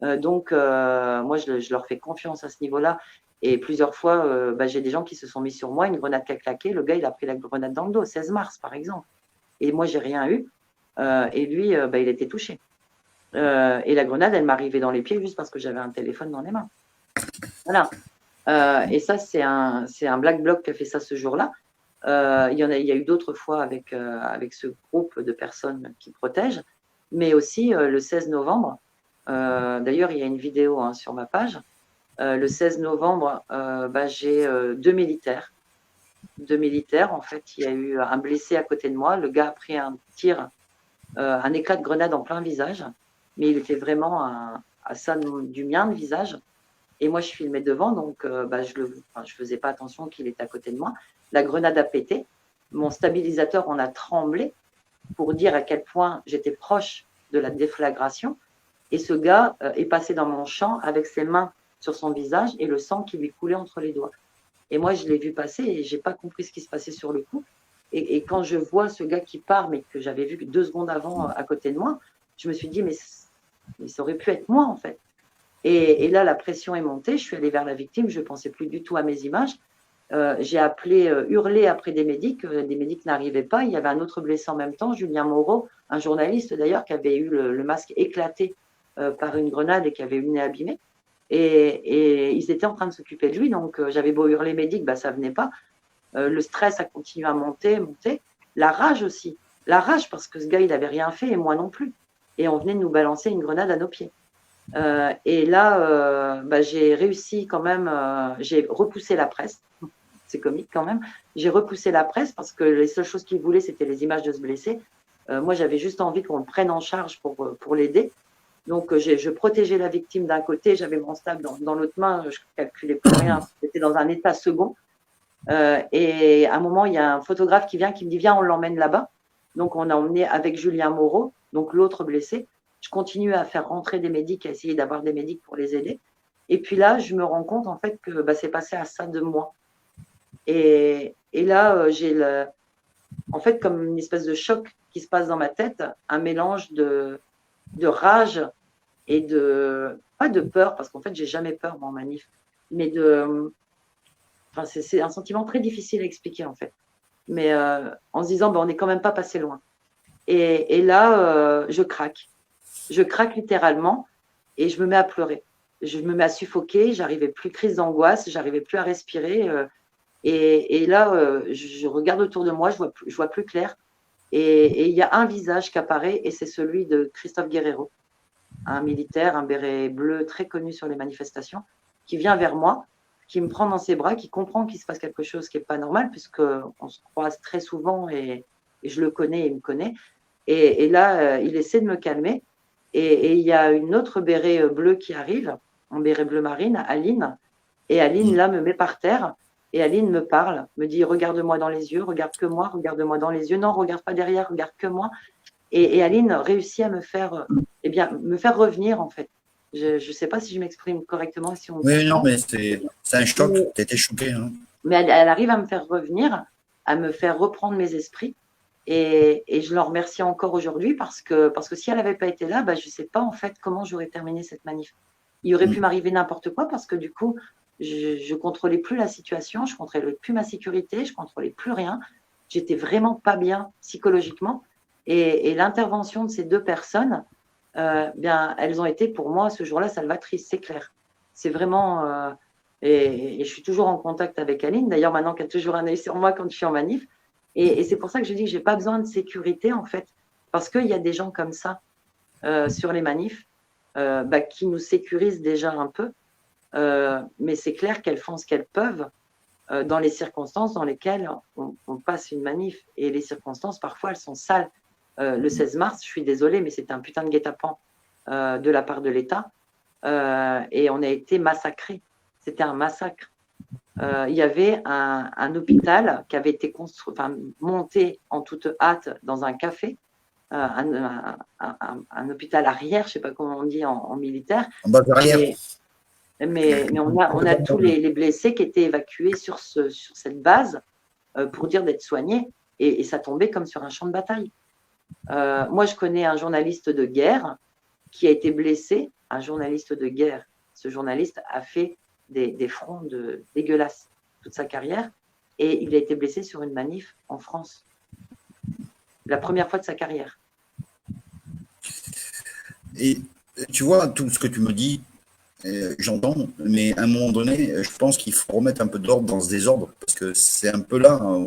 Donc, moi, je leur fais confiance à ce niveau-là. Et plusieurs fois, j'ai des gens qui se sont mis sur moi, une grenade qui a claqué, le gars, il a pris la grenade dans le dos, 16 mars, par exemple. Et moi, j'ai rien eu. Et lui, il était touché. Et la grenade, elle m'arrivait dans les pieds juste parce que j'avais un téléphone dans les mains. Voilà. Et ça, c'est un Black Bloc qui a fait ça ce jour-là. Il y a eu d'autres fois avec ce groupe de personnes qui protègent, mais aussi le 16 novembre. D'ailleurs, il y a une vidéo sur ma page. Le 16 novembre, j'ai deux militaires. En fait, il y a eu un blessé à côté de moi. Le gars a pris un tir, un éclat de grenade en plein visage, mais il était vraiment à ça du mien de visage. Et moi, je filmais devant, donc je faisais pas attention qu'il était à côté de moi. La grenade a pété. Mon stabilisateur en a tremblé pour dire à quel point j'étais proche de la déflagration. Et ce gars est passé dans mon champ avec ses mains sur son visage et le sang qui lui coulait entre les doigts. Et moi, je l'ai vu passer et j'ai pas compris ce qui se passait sur le coup. Et quand je vois ce gars qui part, mais que j'avais vu 2 secondes avant à côté de moi, je me suis dit, mais ça aurait pu être moi, en fait. Et là, la pression est montée. Je suis allée vers la victime. Je ne pensais plus du tout à mes images. J'ai appelé, hurlé après des médics. Des médics n'arrivaient pas. Il y avait un autre blessé en même temps, Julien Moreau, un journaliste d'ailleurs, qui avait eu le masque éclaté par une grenade et qui avait eu le nez abîmé. Et ils étaient en train de s'occuper de lui. Donc, j'avais beau hurler médic, ça ne venait pas. Le stress a continué à monter. La rage aussi. La rage parce que ce gars, il n'avait rien fait et moi non plus. Et on venait de nous balancer une grenade à nos pieds. Et là, j'ai réussi quand même, j'ai repoussé la presse. C'est comique quand même. J'ai repoussé la presse parce que les seules choses qu'ils voulaient, c'était les images de ce blessé. Moi, j'avais juste envie qu'on le prenne en charge pour l'aider. Donc, je protégeais la victime d'un côté, j'avais mon stable dans l'autre main, je calculais plus rien. C'était dans un état second. Et à un moment, il y a un photographe qui vient, qui me dit, viens, on l'emmène là-bas. Donc, on a emmené avec Julien Moreau, donc l'autre blessé. Je continue à faire rentrer des médics, à essayer d'avoir des médics pour les aider. Et puis là, je me rends compte en fait que c'est passé à ça de moi. Et là, j'ai en fait comme une espèce de choc qui se passe dans ma tête, un mélange de rage et pas de peur, parce qu'en fait, j'ai jamais peur en manif, mais c'est un sentiment très difficile à expliquer en fait. Mais en se disant, on n'est quand même pas passé loin. Et là, je craque. Je craque littéralement et je me mets à pleurer. Je me mets à suffoquer, j'arrivais plus, crise d'angoisse, j'arrivais plus à respirer. Et là, je regarde autour de moi, je vois plus clair. Et il y a un visage qui apparaît et c'est celui de Christophe Guerrero, un militaire, un béret bleu très connu sur les manifestations, qui vient vers moi, qui me prend dans ses bras, qui comprend qu'il se passe quelque chose qui n'est pas normal puisqu'on se croise très souvent et je le connais et il me connaît. Et là, il essaie de me calmer. Et il y a une autre béret bleu qui arrive, en béret bleu marine, Aline. Et Aline, là, me met par terre. Et Aline me parle, me dit, regarde-moi dans les yeux, regarde que moi, regarde-moi dans les yeux. Non, regarde pas derrière, regarde que moi. Et Aline réussit à me faire revenir, en fait. Je ne sais pas si je m'exprime correctement. Oui, non, mais c'est un choc. Tu étais choquée. Hein. Mais elle arrive à me faire revenir, à me faire reprendre mes esprits. Et je l'en remercie encore aujourd'hui parce que si elle n'avait pas été là, je ne sais pas en fait comment j'aurais terminé cette manif. Il aurait pu m'arriver n'importe quoi parce que du coup, je ne contrôlais plus la situation, je ne contrôlais plus ma sécurité, je ne contrôlais plus rien. J'étais vraiment pas bien psychologiquement. Et l'intervention de ces deux personnes, elles ont été pour moi ce jour-là salvatrices, c'est clair. C'est vraiment… et je suis toujours en contact avec Aline, d'ailleurs maintenant qu'elle a toujours un œil sur moi quand je suis en manif. Et c'est pour ça que je dis que je n'ai pas besoin de sécurité, en fait, parce qu'il y a des gens comme ça sur les manifs qui nous sécurisent déjà un peu. Mais c'est clair qu'elles font ce qu'elles peuvent dans les circonstances dans lesquelles on passe une manif. Et les circonstances, parfois, elles sont sales. Le 16 mars, je suis désolée, mais c'était un putain de guet-apens de la part de l'État. Et on a été massacrés. C'était un massacre. Il y avait un hôpital qui avait été monté en toute hâte dans un café, un hôpital arrière, je ne sais pas comment on dit en militaire. En bas arrière. Mais on a tous les blessés qui étaient évacués sur cette base pour dire d'être soignés et ça tombait comme sur un champ de bataille. Moi, je connais un journaliste de guerre qui a été blessé, un journaliste de guerre. Ce journaliste a fait des fronts dégueulasses toute sa carrière. Et il a été blessé sur une manif en France. La première fois de sa carrière. Et tu vois, tout ce que tu me dis, j'entends, mais à un moment donné, je pense qu'il faut remettre un peu d'ordre dans ce désordre, parce que c'est un peu là hein,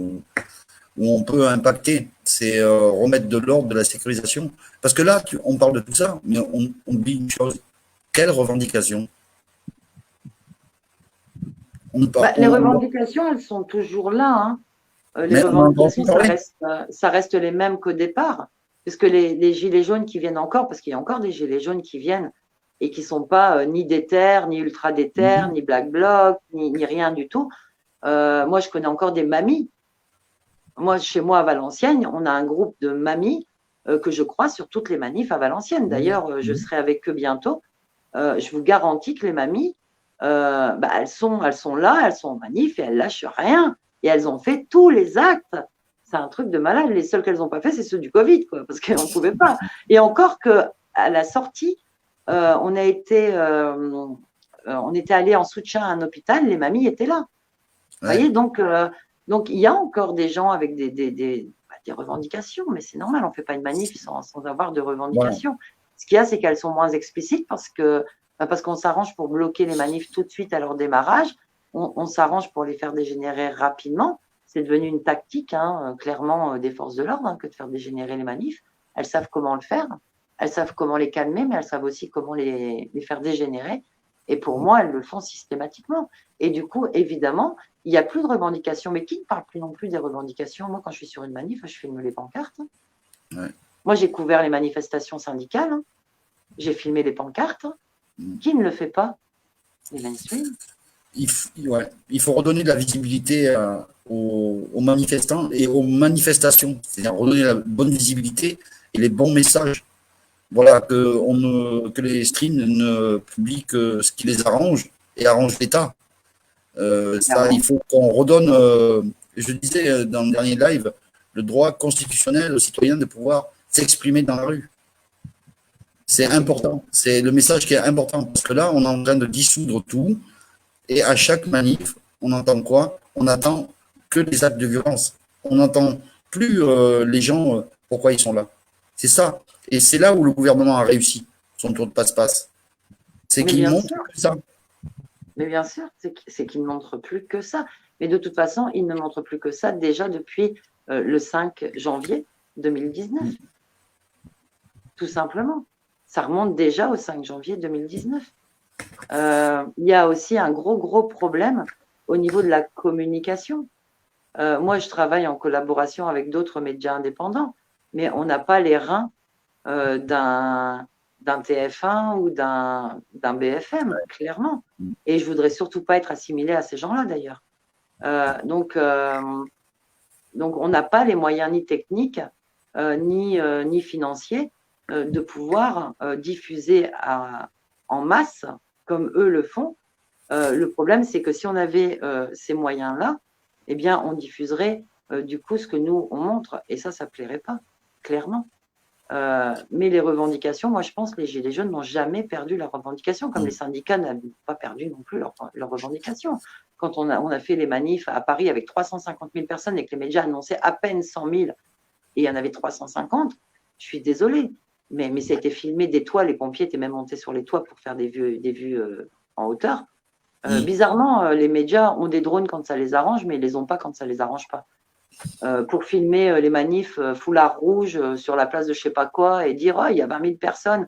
où on peut impacter, c'est remettre de l'ordre, de la sécurisation. Parce que là, on parle de tout ça, mais on oublie une chose. Quelle revendication? Les revendications, elles sont toujours là. Hein. Les mais revendications, ça reste les mêmes qu'au départ. Parce que les gilets jaunes qui viennent encore, parce qu'il y a encore des gilets jaunes qui viennent et qui ne sont pas ni déter, ni ultra déter, ni black bloc, ni rien du tout. Moi, je connais encore des mamies. Moi, chez moi à Valenciennes, on a un groupe de mamies que je crois sur toutes les manifs à Valenciennes. D'ailleurs, je serai avec eux bientôt. Je vous garantis que les mamies, elles sont là, elles sont en manif et elles lâchent rien. Et elles ont fait tous les actes. C'est un truc de malade. Les seuls qu'elles n'ont pas fait, c'est ceux du Covid, quoi, parce qu'elles n'en pouvaient pas. Et encore qu'à la sortie, on était allé en soutien à un hôpital, les mamies étaient là. Vous voyez, donc il y a encore des gens avec des revendications, mais c'est normal, on ne fait pas une manif sans avoir de revendications. Voilà. Ce qu'il y a, c'est qu'elles sont moins explicites parce qu'on s'arrange pour bloquer les manifs tout de suite à leur démarrage. On s'arrange pour les faire dégénérer rapidement. C'est devenu une tactique, hein, clairement, des forces de l'ordre, hein, que de faire dégénérer les manifs. Elles savent comment le faire. Elles savent comment les calmer, mais elles savent aussi comment les faire dégénérer. Et pour moi, elles le font systématiquement. Et du coup, évidemment, il n'y a plus de revendications. Mais qui ne parle plus non plus des revendications? Moi, quand je suis sur une manif, je filme les pancartes. Ouais. Moi, j'ai couvert les manifestations syndicales. J'ai filmé les pancartes. Qui ne le fait pas? Les mainstream. Il faut redonner de la visibilité aux manifestants et aux manifestations. C'est-à-dire redonner la bonne visibilité et les bons messages. Voilà, que les streams ne publient que ce qui les arrange et arrange l'État. Ça, il faut qu'on redonne, je disais dans le dernier live, le droit constitutionnel aux citoyens de pouvoir s'exprimer dans la rue. C'est important. C'est le message qui est important parce que là, on est en train de dissoudre tout et à chaque manif, on entend quoi? On attend que des actes de violence. On n'entend plus les gens, pourquoi ils sont là. C'est ça. Et c'est là où le gouvernement a réussi son tour de passe-passe. C'est qu'il montre que ça. Mais bien sûr, c'est qu'il ne montre plus que ça. Mais de toute façon, il ne montre plus que ça déjà depuis le 5 janvier 2019. Tout simplement. Ça remonte déjà au 5 janvier 2019. Il y a aussi un gros problème au niveau de la communication. Moi, je travaille en collaboration avec d'autres médias indépendants, mais on n'a pas les reins d'un TF1 ou d'un BFM, clairement. Et je voudrais surtout pas être assimilée à ces gens-là, d'ailleurs. Donc, on n'a pas les moyens ni techniques ni financiers de pouvoir diffuser en masse comme eux le font. Le problème, c'est que si on avait ces moyens-là, eh bien, on diffuserait du coup ce que nous, on montre. Et ça plairait pas, clairement. Mais les revendications, moi je pense que les Gilets jaunes n'ont jamais perdu leurs revendications, comme les syndicats n'ont pas perdu non plus leurs revendications. Quand on a fait les manifs à Paris avec 350 000 personnes et que les médias annonçaient à peine 100 000 et il y en avait 350, je suis désolée, mais ça a été filmé des toits, les pompiers étaient même montés sur les toits pour faire des vues en hauteur. Bizarrement, les médias ont des drones quand ça les arrange, mais ils ne les ont pas quand ça ne les arrange pas. Pour filmer les manifs foulard rouge sur la place de je sais pas quoi et dire il y a 20 000 personnes.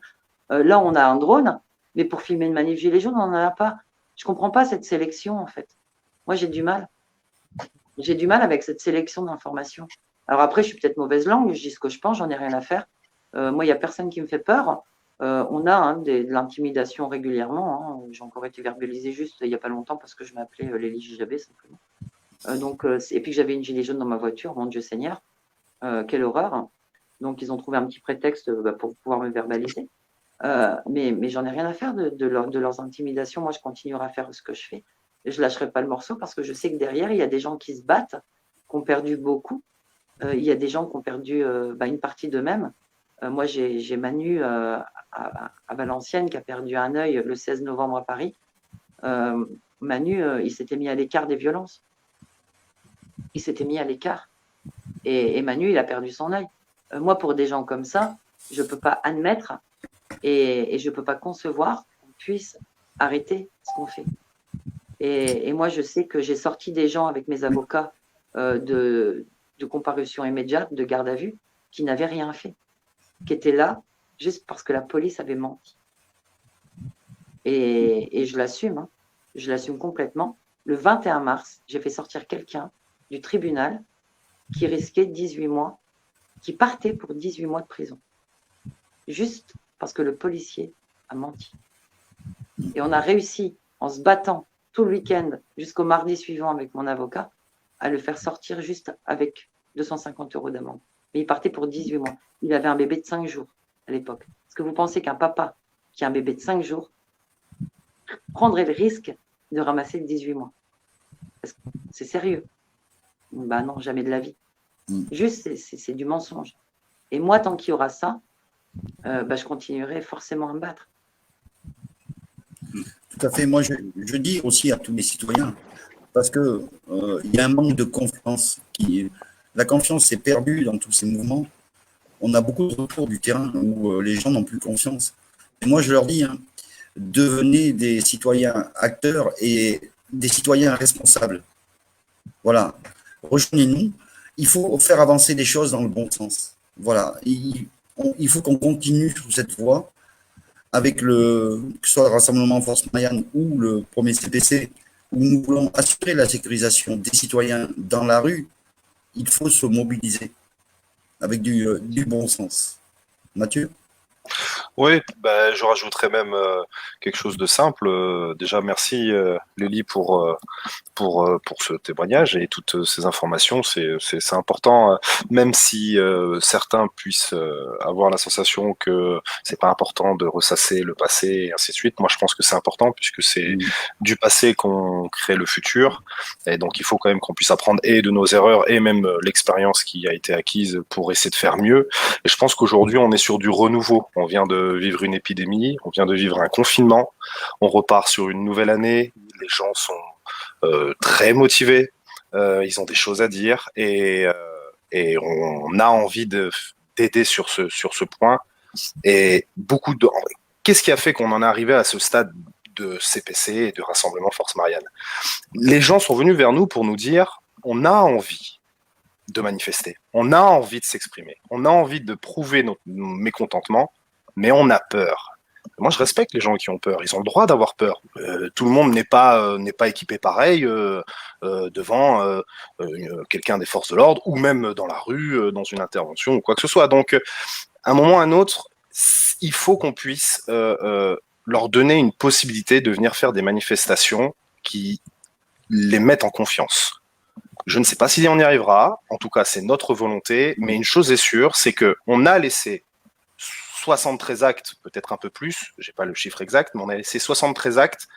Là, on a un drone, mais pour filmer une manif gilet jaune, on n'en a pas. Je comprends pas cette sélection, en fait. Moi, j'ai du mal. J'ai du mal avec cette sélection d'informations. Alors après, je suis peut-être mauvaise langue, je dis ce que je pense, j'en ai rien à faire. Moi, il n'y a personne qui me fait peur. On a de l'intimidation régulièrement. J'ai encore été verbalisée juste il n'y a pas longtemps parce que je m'appelais Lélie Gijabé, simplement. Et puis que j'avais une gilet jaune dans ma voiture, mon Dieu Seigneur, quelle horreur. Donc ils ont trouvé un petit prétexte pour pouvoir me verbaliser. Mais j'en ai rien à faire de leurs intimidations. Moi, je continuerai à faire ce que je fais. Je ne lâcherai pas le morceau parce que je sais que derrière, il y a des gens qui se battent, qui ont perdu beaucoup. Il y a des gens qui ont perdu une partie d'eux-mêmes. Moi, j'ai Manu à Valenciennes qui a perdu un œil le 16 novembre à Paris. Manu, il s'était mis à l'écart des violences. Il s'était mis à l'écart. Et Manu, il a perdu son œil. Moi, pour des gens comme ça, je ne peux pas admettre et je ne peux pas concevoir qu'on puisse arrêter ce qu'on fait. Et moi, je sais que j'ai sorti des gens avec mes avocats de comparution immédiate, de garde à vue, qui n'avaient rien fait, qui étaient là juste parce que la police avait menti. Et je l'assume, hein. Je l'assume complètement. Le 21 mars, j'ai fait sortir quelqu'un du tribunal qui risquait 18 mois, qui partait pour 18 mois de prison, juste parce que le policier a menti. Et on a réussi, en se battant tout le week-end jusqu'au mardi suivant avec mon avocat, à le faire sortir juste avec 250 € d'amende. Mais il partait pour 18 mois. Il avait un bébé de 5 jours à l'époque. Est-ce que vous pensez qu'un papa qui a un bébé de 5 jours prendrait le risque de ramasser 18 mois? C'est sérieux? Ben non, jamais de la vie. Juste, c'est du mensonge. Et moi, tant qu'il y aura ça, je continuerai forcément à me battre. Tout à fait. Moi, je dis aussi à tous les citoyens, parce que il y a un manque de confiance. La confiance est perdue dans tous ces mouvements. On a beaucoup de retours du terrain où les gens n'ont plus confiance. Et moi, je leur dis, hein, devenez des citoyens acteurs et des citoyens responsables. Voilà. Rejoignez-nous. Il faut faire avancer les choses dans le bon sens. Voilà. Il faut qu'on continue sur cette voie avec que ce soit le Rassemblement Force Marianne ou le premier CPC, où nous voulons assurer la sécurisation des citoyens dans la rue. Il faut se mobiliser avec du bon sens. Mathieu? Oui, je rajouterais même quelque chose de simple. Déjà, merci Lélie pour ce témoignage et toutes ces informations. C'est important, même si certains puissent avoir la sensation que c'est pas important de ressasser le passé et ainsi de suite. Moi, je pense que c'est important puisque c'est du passé qu'on crée le futur. Et donc, il faut quand même qu'on puisse apprendre et de nos erreurs et même l'expérience qui a été acquise pour essayer de faire mieux. Et je pense qu'aujourd'hui, on est sur du renouveau. On vient de vivre une épidémie, on vient de vivre un confinement, on repart sur une nouvelle année, les gens sont très motivés, ils ont des choses à dire et on a envie d'aider sur ce point. Et qu'est-ce qui a fait qu'on en est arrivé à ce stade de CPC et de Rassemblement Force Marianne? Les gens sont venus vers nous pour nous dire on a envie de manifester, on a envie de s'exprimer, on a envie de prouver notre mécontentement, mais on a peur. Moi, je respecte les gens qui ont peur. Ils ont le droit d'avoir peur. Tout le monde n'est pas équipé pareil devant quelqu'un des forces de l'ordre ou même dans la rue, dans une intervention ou quoi que ce soit. Donc, à un moment ou à un autre, il faut qu'on puisse leur donner une possibilité de venir faire des manifestations qui les mettent en confiance. Je ne sais pas si on y arrivera. En tout cas, c'est notre volonté. Mais une chose est sûre, c'est qu'on a laissé 73 actes, peut-être un peu plus, j'ai pas le chiffre exact, mais on a laissé 73 actes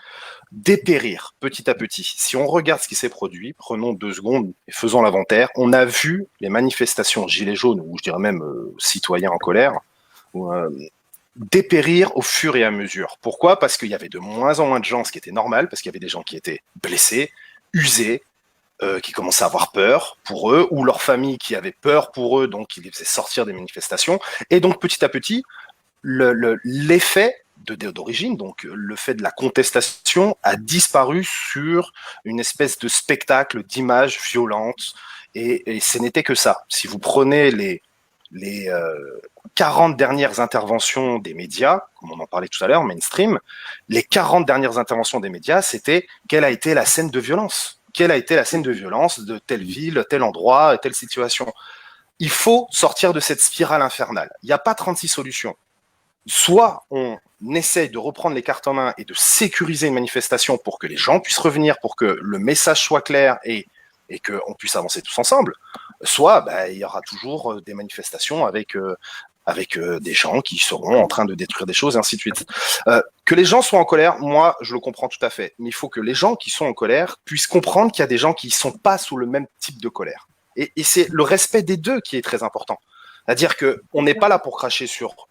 dépérir petit à petit. Si on regarde ce qui s'est produit, prenons 2 secondes et faisons l'inventaire, on a vu les manifestations gilets jaunes, ou je dirais même citoyens en colère, dépérir au fur et à mesure. Pourquoi? Parce qu'il y avait de moins en moins de gens, ce qui était normal, parce qu'il y avait des gens qui étaient blessés, usés, qui commençaient à avoir peur pour eux, ou leur famille qui avait peur pour eux, donc qui les faisait sortir des manifestations. Et donc, petit à petit, l'effet d'origine, donc le fait de la contestation, a disparu sur une espèce de spectacle d'images violentes, et ce n'était que ça. Si vous prenez les 40 dernières interventions des médias, comme on en parlait tout à l'heure, mainstream, les 40 dernières interventions des médias, c'était quelle a été la scène de violence? Quelle a été la scène de violence de telle ville, tel endroit, telle situation? Il faut sortir de cette spirale infernale. Il n'y a pas 36 solutions. Soit on essaye de reprendre les cartes en main et de sécuriser une manifestation pour que les gens puissent revenir, pour que le message soit clair et qu'on puisse avancer tous ensemble, soit il y aura toujours des manifestations avec des gens qui seront en train de détruire des choses et ainsi de suite. Que les gens soient en colère, moi, je le comprends tout à fait. Mais il faut que les gens qui sont en colère puissent comprendre qu'il y a des gens qui ne sont pas sous le même type de colère. Et c'est le respect des deux qui est très important. C'est-à-dire qu'on n'est pas là pour cracher sur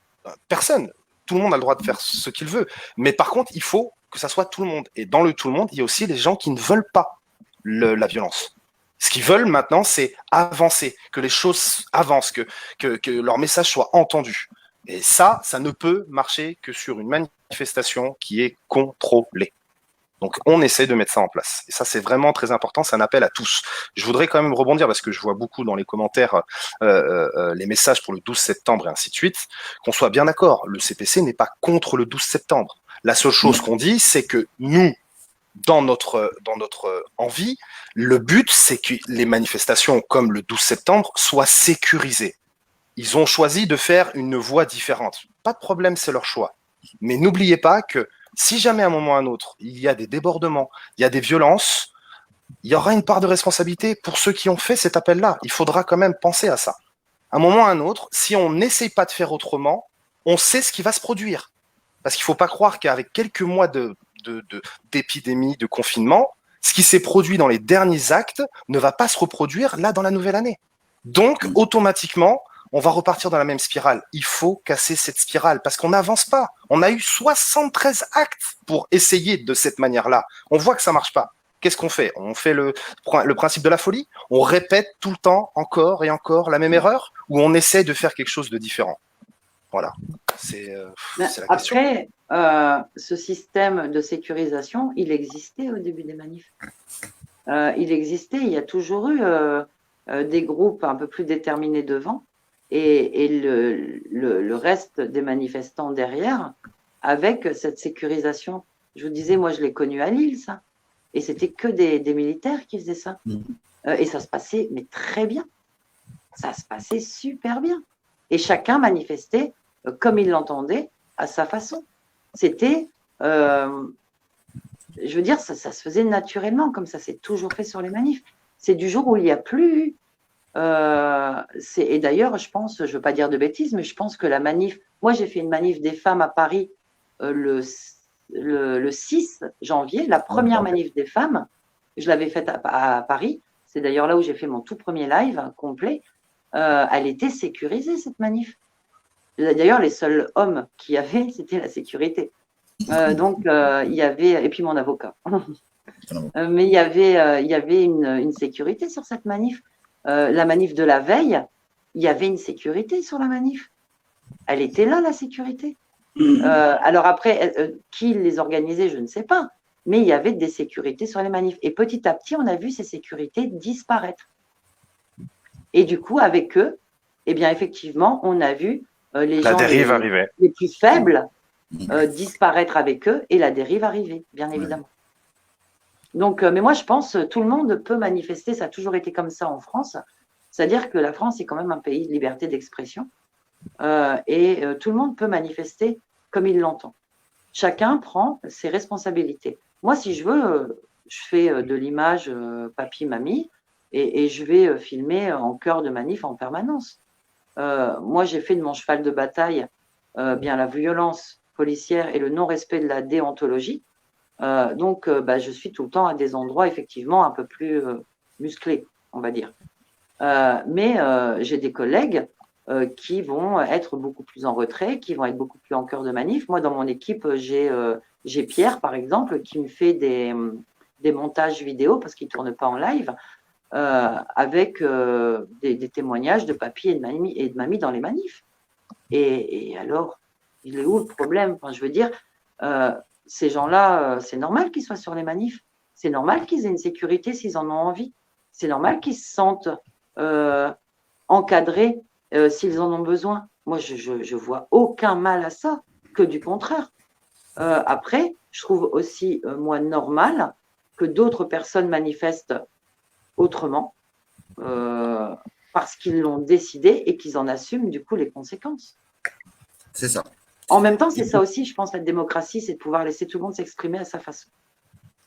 personne. Tout le monde a le droit de faire ce qu'il veut. Mais par contre, il faut que ça soit tout le monde. Et dans le tout le monde, il y a aussi les gens qui ne veulent pas la violence. Ce qu'ils veulent maintenant, c'est avancer, que les choses avancent, que leur message soit entendu. Et ça ne peut marcher que sur une manifestation qui est contrôlée. Donc, on essaie de mettre ça en place. Et ça, c'est vraiment très important. C'est un appel à tous. Je voudrais quand même rebondir parce que je vois beaucoup dans les commentaires les messages pour le 12 septembre et ainsi de suite. Qu'on soit bien d'accord, le CPC n'est pas contre le 12 septembre. La seule chose qu'on dit, c'est que nous, dans notre envie, le but, c'est que les manifestations comme le 12 septembre soient sécurisées. Ils ont choisi de faire une voie différente. Pas de problème, c'est leur choix. Mais n'oubliez pas que si jamais à un moment ou à un autre, il y a des débordements, il y a des violences, il y aura une part de responsabilité pour ceux qui ont fait cet appel-là. Il faudra quand même penser à ça. À un moment ou à un autre, si on n'essaye pas de faire autrement, on sait ce qui va se produire. Parce qu'il ne faut pas croire qu'avec quelques mois d'épidémie, de confinement, ce qui s'est produit dans les derniers actes ne va pas se reproduire là dans la nouvelle année. Donc, automatiquement, on va repartir dans la même spirale. Il faut casser cette spirale parce qu'on n'avance pas. On a eu 73 actes pour essayer de cette manière-là. On voit que ça marche pas. Qu'est-ce qu'on fait? On fait le principe de la folie? On répète tout le temps, encore et encore, la même erreur? Ou on essaie de faire quelque chose de différent? Voilà. C'est la question. Après, ce système de sécurisation, il existait au début des manifs. Il existait, il y a toujours eu des groupes un peu plus déterminés devant. Et le reste des manifestants derrière avec cette sécurisation. Je vous disais, moi, je l'ai connu à Lille, ça. Et c'était que des militaires qui faisaient ça. Et ça se passait mais très bien. Ça se passait super bien. Et chacun manifestait comme il l'entendait, à sa façon. C'était, je veux dire, ça se faisait naturellement, comme ça s'est toujours fait sur les manifs. C'est du jour où il n'y a plus et d'ailleurs, je pense, je ne veux pas dire de bêtises, mais je pense que la manif, moi j'ai fait une manif des femmes à Paris le 6 janvier, la première manif des femmes, je l'avais faite à Paris, c'est d'ailleurs là où j'ai fait mon tout premier live complet, elle était sécurisée cette manif. D'ailleurs, les seuls hommes qu'il y avait, c'était la sécurité. Donc, il y avait, et puis mon avocat. Mais il y avait une sécurité sur cette manif. La manif de la veille, il y avait une sécurité sur la manif. Elle était là, la sécurité. Alors après, qui les organisait, je ne sais pas. Mais il y avait des sécurités sur les manifs. Et petit à petit, on a vu ces sécurités disparaître. Et du coup, avec eux, eh bien, effectivement, on a vu les gens les plus faibles disparaître avec eux et la dérive arriver, bien évidemment. Donc, mais moi, je pense que tout le monde peut manifester. Ça a toujours été comme ça en France. C'est-à-dire que la France est quand même un pays de liberté d'expression. Et tout le monde peut manifester comme il l'entend. Chacun prend ses responsabilités. Moi, si je veux, je fais de l'image papy-mamie et je vais filmer en cœur de manif en permanence. Moi, j'ai fait de mon cheval de bataille bien la violence policière et le non-respect de la déontologie. Donc, je suis tout le temps à des endroits effectivement un peu plus musclés, on va dire. Mais j'ai des collègues qui vont être beaucoup plus en retrait, qui vont être beaucoup plus en cœur de manif. Moi, dans mon équipe, j'ai Pierre, par exemple, qui me fait des montages vidéo parce qu'il ne tourne pas en live, avec des témoignages de papy et de mamie dans les manifs. Et alors, il est où le problème? Enfin, je veux dire, ces gens-là, c'est normal qu'ils soient sur les manifs. C'est normal qu'ils aient une sécurité s'ils en ont envie. C'est normal qu'ils se sentent encadrés s'ils en ont besoin. Moi, je vois aucun mal à ça, que du contraire. Après, je trouve aussi, moi, normal que d'autres personnes manifestent autrement parce qu'ils l'ont décidé et qu'ils en assument du coup les conséquences. C'est ça. En même temps, c'est ça aussi, je pense, la démocratie, c'est de pouvoir laisser tout le monde s'exprimer à sa façon.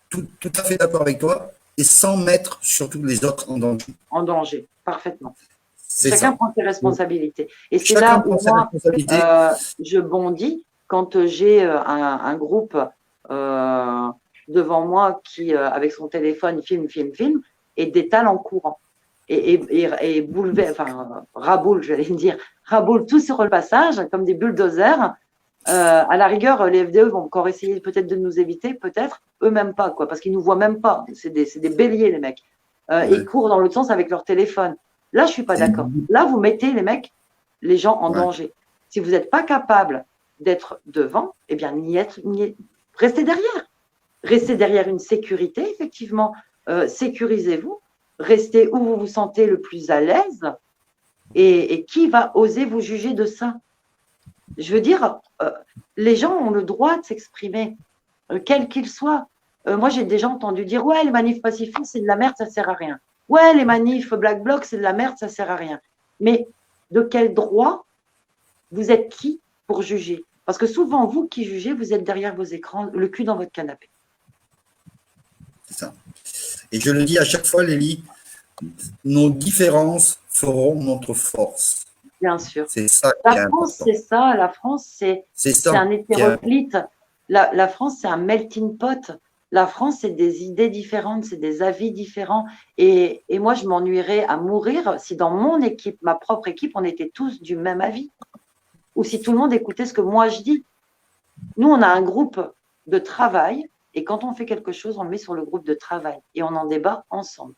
Tout à fait d'accord avec toi, et sans mettre surtout les autres en danger. En danger, parfaitement. Chacun ça. Prend ses responsabilités. Et c'est là où moi, je bondis quand j'ai un groupe devant moi qui, avec son téléphone, filme, et détale en courant. Et raboule, j'allais dire, raboule tout sur le passage, comme des bulldozers, À la rigueur, les FDE vont encore essayer peut-être de nous éviter, peut-être, eux-mêmes pas, quoi, parce qu'ils nous voient même pas. C'est des béliers, les mecs. Ils courent dans l'autre sens avec leur téléphone. Là, je suis pas d'accord. Là, vous mettez les mecs, les gens en danger. Si vous n'êtes pas capable d'être devant, eh bien, restez derrière. Restez derrière une sécurité, effectivement. Sécurisez-vous. Restez où vous vous sentez le plus à l'aise. Et qui va oser vous juger de ça? Je veux dire, les gens ont le droit de s'exprimer, quel qu'il soit. Moi, j'ai déjà entendu dire, ouais, les manifs pacifistes, c'est de la merde, ça sert à rien. Ouais, les manifs Black Bloc, c'est de la merde, ça sert à rien. Mais de quel droit vous êtes qui pour juger? Parce que souvent, vous qui jugez, vous êtes derrière vos écrans, le cul dans votre canapé. C'est ça. Et je le dis à chaque fois, Lélie, nos différences feront notre force. Bien sûr. C'est ça qui est La France, important. c'est ça. La France, c'est un hétéroclite. La France, c'est un melting pot. La France, c'est des idées différentes, c'est des avis différents. Et moi, je m'ennuierais à mourir si dans mon équipe, ma propre équipe, on était tous du même avis. Ou si tout le monde écoutait ce que moi je dis. Nous, on a un groupe de travail. Et quand on fait quelque chose, on le met sur le groupe de travail. Et on en débat ensemble.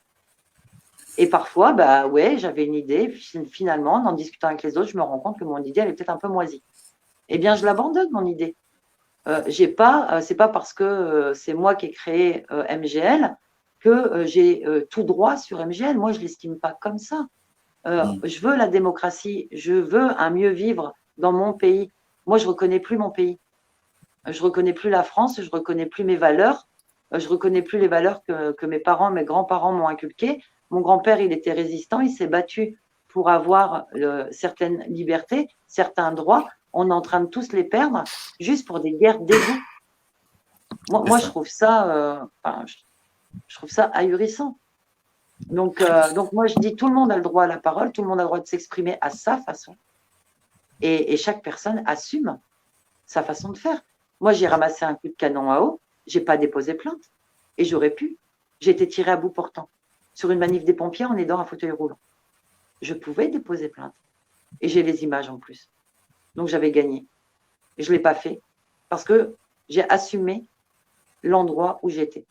Et parfois, bah ouais, j'avais une idée. Puis finalement, en discutant avec les autres, je me rends compte que mon idée, elle est peut-être un peu moisie. Eh bien, je l'abandonne, mon idée. C'est pas parce que c'est moi qui ai créé MGL que j'ai tout droit sur MGL. Moi, je l'estime pas comme ça. Je veux la démocratie. Je veux un mieux vivre dans mon pays. Moi, je reconnais plus mon pays. Je reconnais plus la France. Je reconnais plus mes valeurs. Je reconnais plus les valeurs que mes parents, mes grands-parents m'ont inculquées. Mon grand-père, il était résistant. Il s'est battu pour avoir certaines libertés, certains droits. On est en train de tous les perdre juste pour des guerres d'ego. Moi, je trouve ça, je trouve ça ahurissant. Donc, moi, je dis tout le monde a le droit à la parole, tout le monde a le droit de s'exprimer à sa façon. Et chaque personne assume sa façon de faire. Moi, j'ai ramassé un coup de canon à eau, j'ai pas déposé plainte. Et j'aurais pu. J'ai été tirée à bout portant. Sur une manif des pompiers en aidant un fauteuil roulant. Je pouvais déposer plainte. Et j'ai les images en plus. Donc, j'avais gagné. Et je ne l'ai pas fait parce que j'ai assumé l'endroit où j'étais.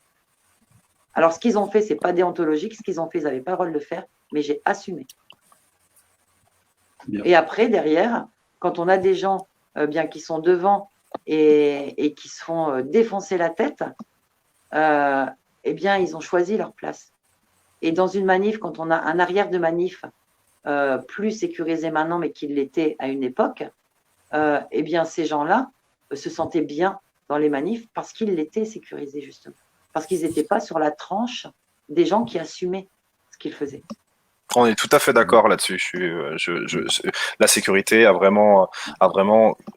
Alors, ce qu'ils ont fait, ce n'est pas déontologique. Ce qu'ils ont fait, ils n'avaient pas le droit de le faire, mais j'ai assumé. Bien. Et après, derrière, quand on a des gens bien qui sont devant et qui se font défoncer la tête, eh bien, ils ont choisi leur place. Et dans une manif, quand on a un arrière de manif plus sécurisé maintenant, mais qu'il l'était à une époque, eh bien, ces gens-là se sentaient bien dans les manifs parce qu'ils l'étaient sécurisés, justement. Parce qu'ils n'étaient pas sur la tranche des gens qui assumaient ce qu'ils faisaient. On est tout à fait d'accord là-dessus. La sécurité a vraiment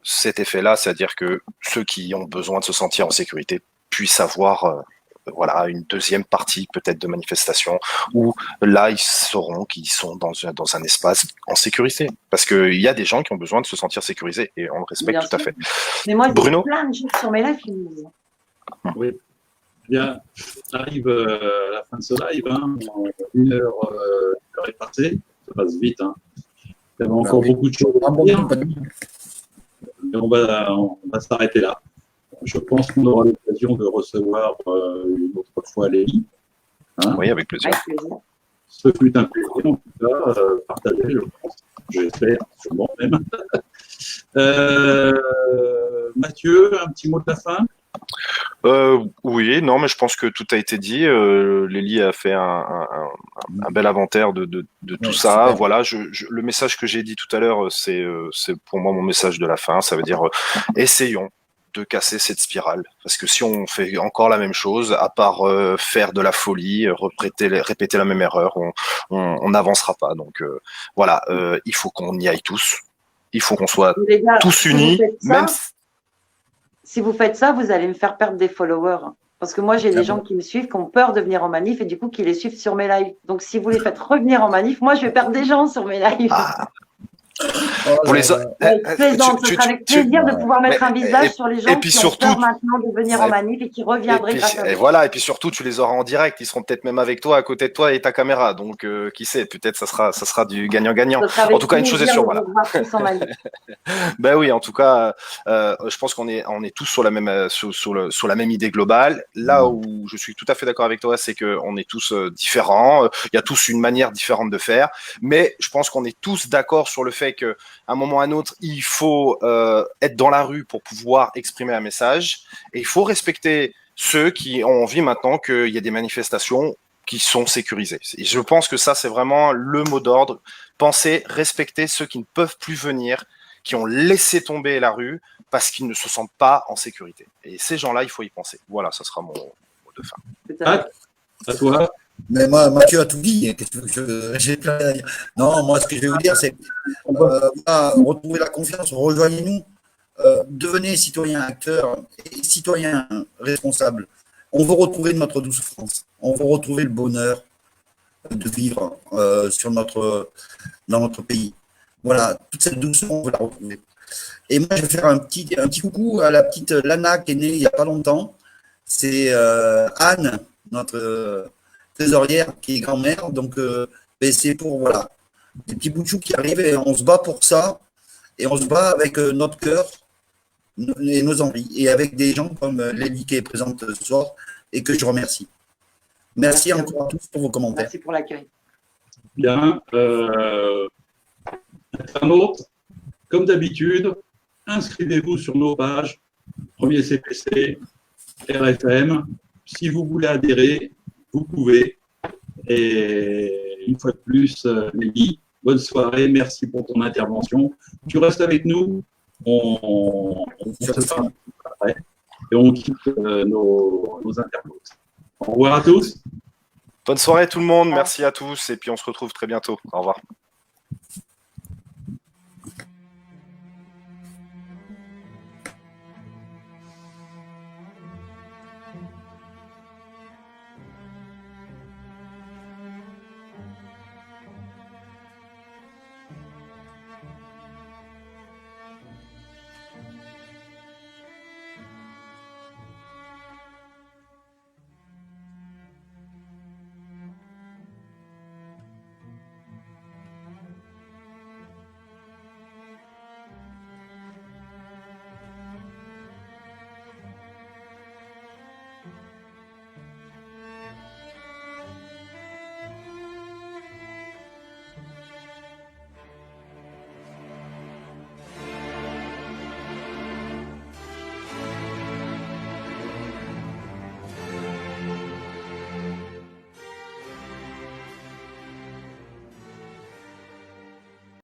cet effet-là, c'est-à-dire que ceux qui ont besoin de se sentir en sécurité puissent avoir voilà, une deuxième partie peut-être de manifestation où là ils sauront qu'ils sont dans un espace en sécurité, parce qu'il y a des gens qui ont besoin de se sentir sécurisés et on le respecte bien tout sûr. À fait. Mais moi, Bruno, plein de gens sur mes lives qui me disent. Oui. Bien, on arrive à la fin de ce live. Hein. Une heure est passée, ça passe vite. Hein. Il y avait encore beaucoup de choses à dire. Et on va s'arrêter là. Je pense qu'on aura l'occasion de recevoir une autre fois Lélie. Hein. Oui, avec plaisir. Ce fut un plaisir, en tout cas, partagé, je pense. J'espère, sûrement même. Mathieu, un petit mot de la fin? Oui, non, mais je pense que tout a été dit. Lélie a fait un bel inventaire de tout ça. Super. Voilà, le message que j'ai dit tout à l'heure, c'est pour moi mon message de la fin. Ça veut dire essayons de casser cette spirale, parce que si on fait encore la même chose, à part faire de la folie, répéter la même erreur, on n'avancera pas. Donc voilà, il faut qu'on y aille tous. Il faut qu'on soit tous unis, même. Si vous faites ça, vous allez me faire perdre des followers. Parce que moi, j'ai des gens qui me suivent, qui ont peur de venir en manif et du coup, qui les suivent sur mes lives. Donc, si vous les faites revenir en manif, moi, je vais perdre des gens sur mes lives. Pour les Je plaisante, ce sera avec plaisir de pouvoir mettre un visage sur les gens qui ont peur maintenant de venir en manif et qui reviendraient grâce à et vous. voilà, et puis surtout, tu les auras en direct. Ils seront peut-être même avec toi, à côté de toi et ta caméra. Donc, qui sait, peut-être ça sera du gagnant-gagnant. En tout cas, une chose est sûre, voilà. Ben oui, en tout cas, je pense qu'on est tous sur la même sur la même idée globale. Là où je suis tout à fait d'accord avec toi, c'est que on est tous différents. Il y a tous une manière différente de faire, mais je pense qu'on est tous d'accord sur le fait que à un moment ou à un autre, il faut être dans la rue pour pouvoir exprimer un message, et il faut respecter ceux qui ont envie maintenant qu'il y ait des manifestations qui sont sécurisées. Et je pense que ça, c'est vraiment le mot d'ordre. Penser, respecter ceux qui ne peuvent plus venir, qui ont laissé tomber la rue parce qu'ils ne se sentent pas en sécurité. Et ces gens-là, il faut y penser. Voilà, ça sera mon mot de fin. À toi. Mais moi, Mathieu a tout dit. Qu'est-ce que j'ai plein à dire. Non, moi, ce que je vais vous dire, c'est retrouver la confiance, rejoignez-nous, devenez citoyens acteurs et citoyens responsables. On veut retrouver notre douce France. On veut retrouver le bonheur de vivre dans notre pays. Voilà, toute cette douceur, on veut la retrouver. Et moi, je vais faire un petit coucou à la petite Lana qui est née il n'y a pas longtemps. C'est Anne, notre trésorière, qui est grand-mère. Donc, c'est pour, voilà, des petits bouts de chou qui arrivent et on se bat pour ça. Et on se bat avec notre cœur et nos envies. Et avec des gens comme Lélie qui est présente ce soir et que je remercie. Merci encore à tous pour vos commentaires. Merci pour l'accueil. Bien. Internautes, comme d'habitude, inscrivez-vous sur nos pages, Premier CPC, RFM. Si vous voulez adhérer, vous pouvez. Et une fois de plus, Nelly, bonne soirée, merci pour ton intervention. Tu restes avec nous, on se parle après et on quitte nos internautes. Au revoir à tous. Bonne soirée tout le monde, merci à tous, et puis on se retrouve très bientôt. Au revoir.